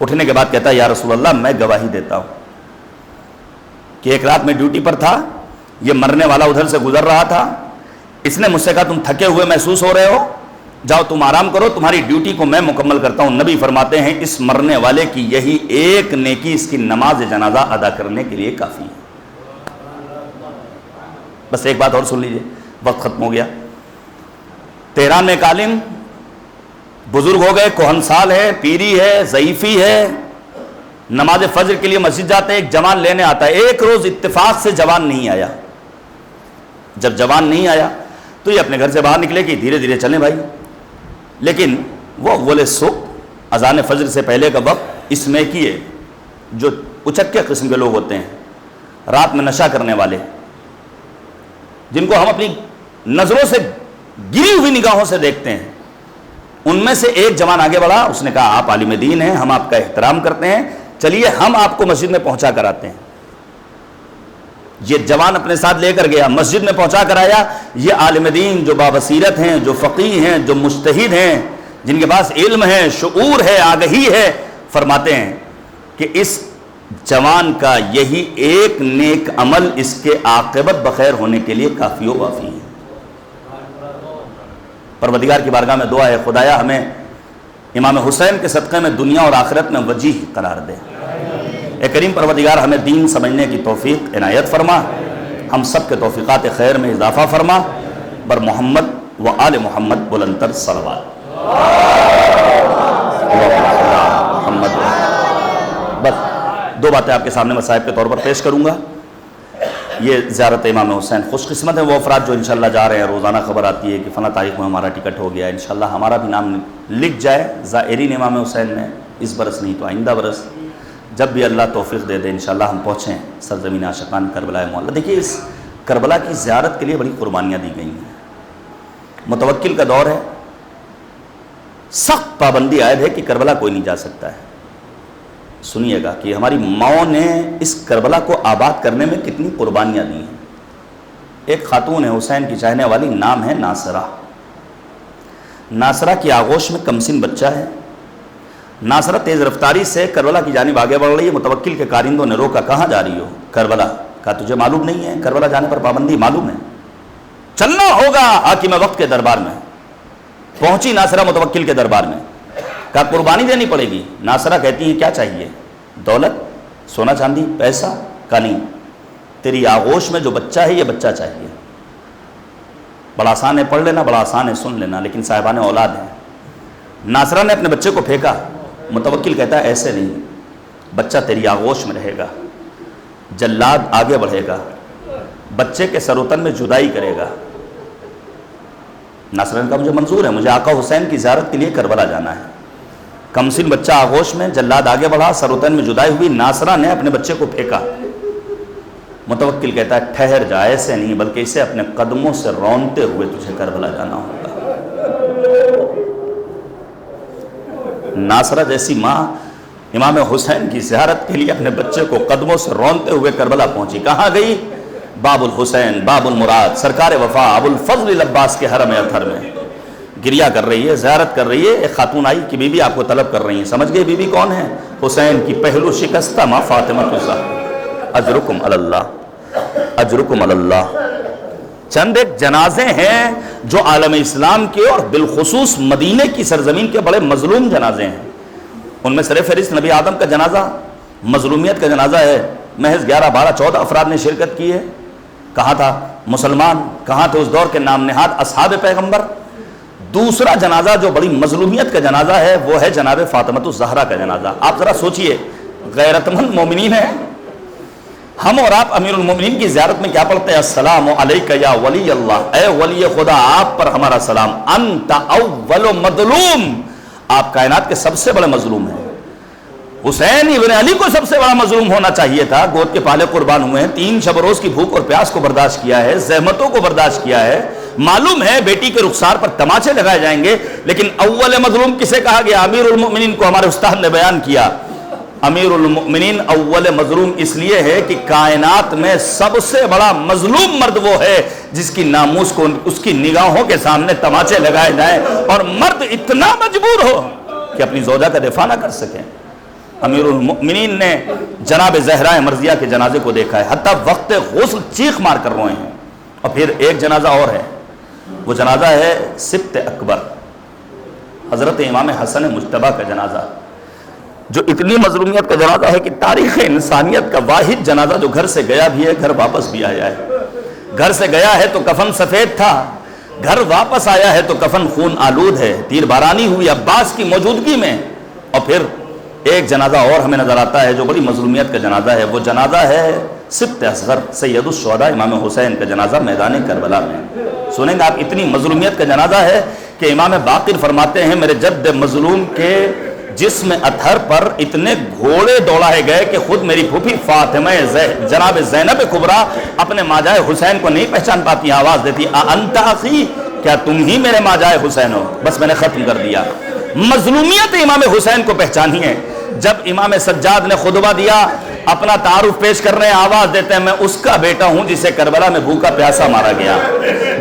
اٹھنے کے بعد کہتا ہے, یا رسول اللہ میں گواہی دیتا ہوں کہ ایک رات میں ڈیوٹی پر تھا, یہ مرنے والا ادھر سے گزر رہا تھا, اس نے مجھ سے کہا تم تھکے ہوئے محسوس ہو رہے ہو, جاؤ تم آرام کرو, تمہاری ڈیوٹی کو میں مکمل کرتا ہوں. نبی فرماتے ہیں اس مرنے والے کی یہی ایک نیکی اس کی نماز جنازہ ادا کرنے کے لیے کافی ہے. بس ایک بات اور سن لیجئے, وقت ختم ہو گیا. تہران میں ایک عالم بزرگ ہو گئے, کہن سال ہے, پیری ہے, ضعیفی ہے, نماز فجر کے لیے مسجد جاتے ہیں, ایک جوان لینے آتا ہے. ایک روز اتفاق سے جوان نہیں آیا. جب جوان نہیں آیا تو یہ اپنے گھر سے باہر نکلے کہ دھیرے دھیرے چلیں بھائی, لیکن وہ اول صبح اذان فجر سے پہلے کا وقت اس میں کیے, جو اچکے قسم کے لوگ ہوتے ہیں, رات میں نشہ کرنے والے, جن کو ہم اپنی نظروں سے گری ہوئی نگاہوں سے دیکھتے ہیں, ان میں سے ایک جوان آگے بڑھا. اس نے کہا آپ عالم دین ہیں, ہم آپ کا احترام کرتے ہیں, چلیے ہم آپ کو مسجد میں پہنچا کر آتے ہیں. یہ جوان اپنے ساتھ لے کر گیا, مسجد میں پہنچا کر آیا. یہ عالم دین جو بابصیرت ہیں, جو فقیہ ہیں, جو مجتہد ہیں, جن کے پاس علم ہے, شعور ہے, آگہی ہے, فرماتے ہیں کہ اس جوان کا یہی ایک نیک عمل اس کے عاقبت بخیر ہونے کے لیے کافی و وافی ہے. پروردگار کی بارگاہ میں دعا ہے, خدایا ہمیں امام حسین کے صدقے میں دنیا اور آخرت میں وجیح قرار دے. اے کریم پروردگار ہمیں دین سمجھنے کی توفیق عنایت فرما, ہم سب کے توفیقات خیر میں اضافہ فرما. بر محمد و آل محمد بلندتر صلوات. محمد. بس دو باتیں آپ کے سامنے مصائب کے طور پر پیش کروں گا. یہ زیارت امام حسین, خوش قسمت ہے وہ افراد جو انشاءاللہ جا رہے ہیں. روزانہ خبر آتی ہے کہ فلاں تاریخ میں ہمارا ٹکٹ ہو گیا, انشاءاللہ ہمارا بھی نام لکھ جائے زائرین امام حسین میں, اس برس نہیں تو آئندہ برس, جب بھی اللہ توفیق دے دے انشاءاللہ ہم پہنچیں سرزمین عاشقان کربلا معلیٰ. دیکھیے اس کربلا کی زیارت کے لیے بڑی قربانیاں دی گئی ہیں. متوکل کا دور ہے, سخت پابندی عائد ہے کہ کربلا کوئی نہیں جا سکتا ہے. سنیے گا کہ ہماری ماؤں نے اس کربلا کو آباد کرنے میں کتنی قربانیاں دی ہیں. ایک خاتون ہے حسین کی چاہنے والی, نام ہے ناصرہ. ناصرہ کی آغوش میں کمسن بچہ ہے. ناصرہ تیز رفتاری سے کربلا کی جانب آگے بڑھ رہی ہے. متوکل کے کارندوں نے روکا, کہاں جا رہی ہو؟ کربلا. کہا تجھے معلوم نہیں ہے کربلا جانے پر پابندی؟ معلوم ہے, چلنا ہوگا حاکم وقت کے دربار میں. پہنچی ناصرہ متوکل کے دربار میں, کہا قربانی دینی پڑے گی. ناصرہ کہتی ہیں کیا چاہیے؟ دولت, سونا چاندی, پیسہ؟ کہا نہیں, تیری آغوش میں جو بچہ ہے یہ بچہ چاہیے. بڑا آسان ہے پڑھ لینا, بڑا آسان ہے سن لینا, لیکن صاحبان اولاد ہیں. ناصرہ نے اپنے بچے کو پھینکا. متوکل کہتا ہے ایسے نہیں, بچہ تیری آغوش میں رہے گا، جلاد آگے بڑھے گا، بچے کے سر و تن میں جدائی کرے گا۔ ناصرہ نے کہا مجھے منظور ہے، مجھے آقا حسین کی زیارت کے لیے کربلا جانا ہے۔ کمسن بچہ آغوش میں، جلاد آگے بڑھا، سر و تن میں جدائی ہوئی، ناصرہ نے اپنے بچے کو پھینکا۔ متوکل کہتا ہے ٹھہر جا، ایسے نہیں بلکہ اسے اپنے قدموں سے رونتے ہوئے تجھے کربلا جانا ہوگا۔ ناصرہ جیسی ماں امام حسین کی زیارت کے لیے اپنے بچے کو قدموں سے رونتے ہوئے کربلا پہنچی۔ کہاں گئی؟ باب الحسین، باب المراد، سرکار وفا ابو الفضل العباس کے حرم اطہر میں گریہ کر رہی ہے، زیارت کر رہی ہے۔ ایک خاتون آئی کہ بی بی آپ کو طلب کر رہی ہیں۔ سمجھ گئے بی بی کون ہے؟ حسین کی پہلو شکستہ ماں فاطمہ الزہرا۔ اجرکم علی اللہ، اجرکم علی اللہ۔ چند ایک جنازے ہیں جو عالم اسلام کے اور بالخصوص مدینے کی سرزمین کے بڑے مظلوم جنازے ہیں۔ ان میں سر فہرست نبی آدم کا جنازہ، مظلومیت کا جنازہ ہے۔ محض 11، 12، 14 افراد نے شرکت کی ہے۔ کہاں تھا مسلمان؟ کہاں تھے اس دور کے نام نہاد اصحاب پیغمبر؟ دوسرا جنازہ جو بڑی مظلومیت کا جنازہ ہے وہ ہے جناب فاطمہ الزہرا کا جنازہ۔ آپ ذرا سوچئے، غیرت مند مومنین ہیں، ہم اور آپ امیر المومنین کی زیارت میں کیا پڑھتے ہیں؟ السلام علیکہ یا ولی اللہ، اے ولی خدا آپ پر ہمارا سلام، انت اول مظلوم، آپ کائنات کے سب سے بڑے مظلوم ہیں۔ حسین ابن علی کو سب سے بڑا مظلوم ہونا چاہیے تھا، گود کے پالے قربان ہوئے ہیں، 3 شب روز کی بھوک اور پیاس کو برداشت کیا ہے، زحمتوں کو برداشت کیا ہے، معلوم ہے بیٹی کے رخسار پر تماچے لگائے جائیں گے، لیکن اول مظلوم کسے کہا گیا؟ امیر المؤمنین کو ہمارے استاد نے بیان کیا۔ امیر المؤمنین اول مظلوم اس لیے ہے کہ کائنات میں سب سے بڑا مظلوم مرد وہ ہے جس کی ناموس کو اس کی نگاہوں کے سامنے تماچے لگائے جائیں اور مرد اتنا مجبور ہو کہ اپنی زوجہ کا دفاع نہ کر سکیں۔ امیر المؤمنین نے جناب زہرا مرضیہ کے جنازے کو دیکھا ہے، حتیٰ وقت غسل چیخ مار کر روئے ہیں۔ اور پھر ایک جنازہ اور ہے، وہ جنازہ ہے سبت اکبر، حضرت امام حسن مجتبیٰ کا جنازہ، جو اتنی مظلومیت کا جنازہ ہے کہ تاریخ انسانیت کا واحد جنازہ جو گھر سے گیا بھی ہے، گھر واپس بھی آیا ہے۔ گھر سے گیا ہے تو کفن سفید تھا، گھر واپس آیا ہے تو کفن خون آلود ہے، تیر بارانی ہوئی عباس کی موجودگی میں۔ اور پھر ایک جنازہ اور ہمیں نظر آتا ہے جو بڑی مظلومیت کا جنازہ ہے، وہ جنازہ ہے سبت اصغر سید الشہداء امام حسین کا جنازہ میدان کربلا میں۔ سنیں گے آپ، اتنی مظلومیت کا جنازہ ہے کہ امام باقر فرماتے ہیں میرے جد مظلوم کے جسم اطہر پر اتنے گھوڑے دوڑائے گئے کہ خود میری پھوپھی فاطمہ جناب زینب کبریٰ اپنے ماجائے حسین کو نہیں پہچان پاتی، آواز دیتی انت اخی، کیا تم ہی میرے ماجائے حسین ہو؟ بس میں نے ختم کر دیا۔ مظلومیت امام حسین کو پہچانی ہے۔ جب امام سجاد نے خطبہ دیا، اپنا تعارف پیش کر رہے ہیں، آواز دیتے ہیں میں اس کا بیٹا ہوں جسے کربلا میں بھوکا پیاسا مارا گیا۔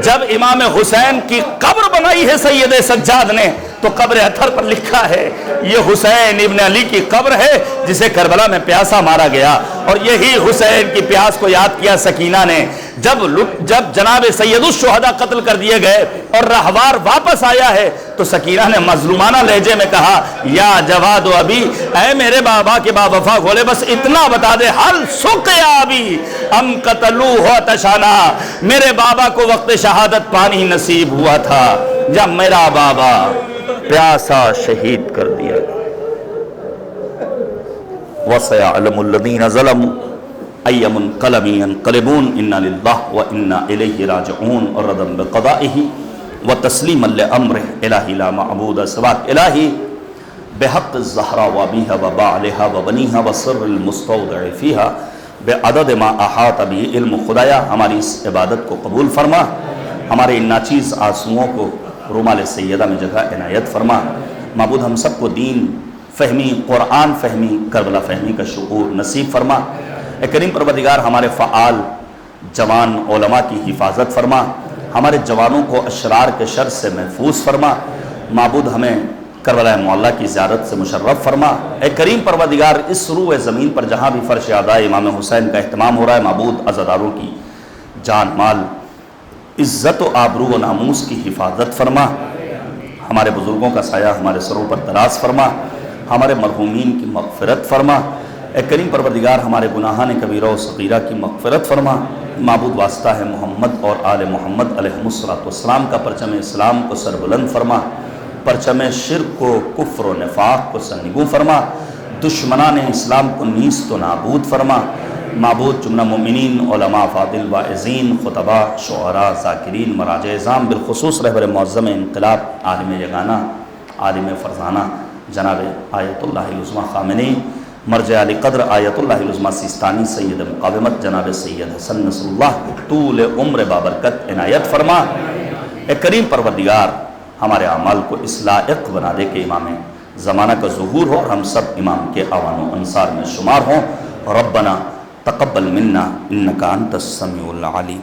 جب امام حسین کی قبر بنائی ہے سید سجاد نے تو قبر اطہر پر لکھا ہے یہ حسین ابن علی کی قبر ہے جسے کربلا میں پیاسا مارا گیا۔ اور یہی حسین کی پیاس کو یاد کیا سکینہ نے جب جناب سید الشہداء قتل کر دیے گئے اور رہوار واپس آیا ہے تو سکینہ نے مظلومانہ لہجے میں کہا یا جواد و ابی، اے میرے بابا کے با وفا گھوڑے، بس اتنا بتا دے حل سقیا ابی ام قتلوہ تشانا، میرے بابا کو وقت شہادت پانی نصیب ہوا تھا یا میرا بابا پیاسا شہید کر دیا۔ وَسَيَعْلَمُ الَّذِينَ ظَلَمُوا أَيَّ مُنْقَلَبٍ يَنْقَلِبُونَ إِنَّا لِلَّهِ وَإِنَّا إِلَيْهِ رَاجِعُونَ وَرَضًا بِقَضَائِهِ وَتَسْلِيمًا لِأَمْرِهِ إِلَٰهِ لَا مَعْبُودَ سِوَاكَ إِلَٰهِ بِحَقِّ الزَّهْرَاءِ وَأَبِيهَا وَبَعْلِهَا وَبَنِيهَا وَسِرِّ الْمُسْتَوْدَعِ فِيهَا بعدد ما احاط به علم خدایا۔ ہماری اس عبادت کو قبول فرما، ہمارے ان ناچیز آنسوؤں کو رومال سیدہ میں جگہ عنایت فرما۔ معبود ہم سب کو دین فہمی، قرآن فہمی، کربلا فہمی کا شعور نصیب فرما۔ اے کریم پروردگار ہمارے فعال جوان علماء کی حفاظت فرما، ہمارے جوانوں کو اشرار کے شر سے محفوظ فرما۔ معبود ہمیں کربلا معلیٰ کی زیارت سے مشرف فرما۔ اے کریم پروردگار اس روح زمین پر جہاں بھی فرش ادائے امام حسین کا اہتمام ہو رہا ہے، معبود عزاداروں کی جان مال عزت و آبرو و ناموس کی حفاظت فرما، ہمارے بزرگوں کا سایہ ہمارے سروں پر دراز فرما، ہمارے مرحومین کی مغفرت فرما۔ اے کریم پروردگار ہمارے گناہان کبیرہ و صغیرہ کی مغفرت فرما۔ معبود واسطہ ہے محمد اور آل محمد علیہ السلام کا پرچم اسلام کو سربلند فرما، پرچم شرک و کفر و نفاق کو سرنگوں فرما، دشمنان اسلام کو نیست و نابود فرما۔ معبود جملہ مومنین، علماء فاضل، واعظین، خطباء، شعراء، ذاکرین، مراجع اعظام، بالخصوص رہبر معظم انقلاب، عالم یگانہ، عالم فرزانہ جناب آیت اللہ العظمیٰ خامنئی، مرجع علی قدر آیت اللہ العظمیٰ سیستانی، سید مقاومت جناب سید حسن نصر اللہ کو طول عمر بابرکت عنایت فرما۔ اے کریم پروردگار، ہمارے اعمال کو اس لائق بنا دے کہ امام زمانہ کا ظہور ہو اور ہم سب امام کے اعوان و انصار میں شمار ہوں۔ ربنا تقبل منا انک انت السمیع العلیم۔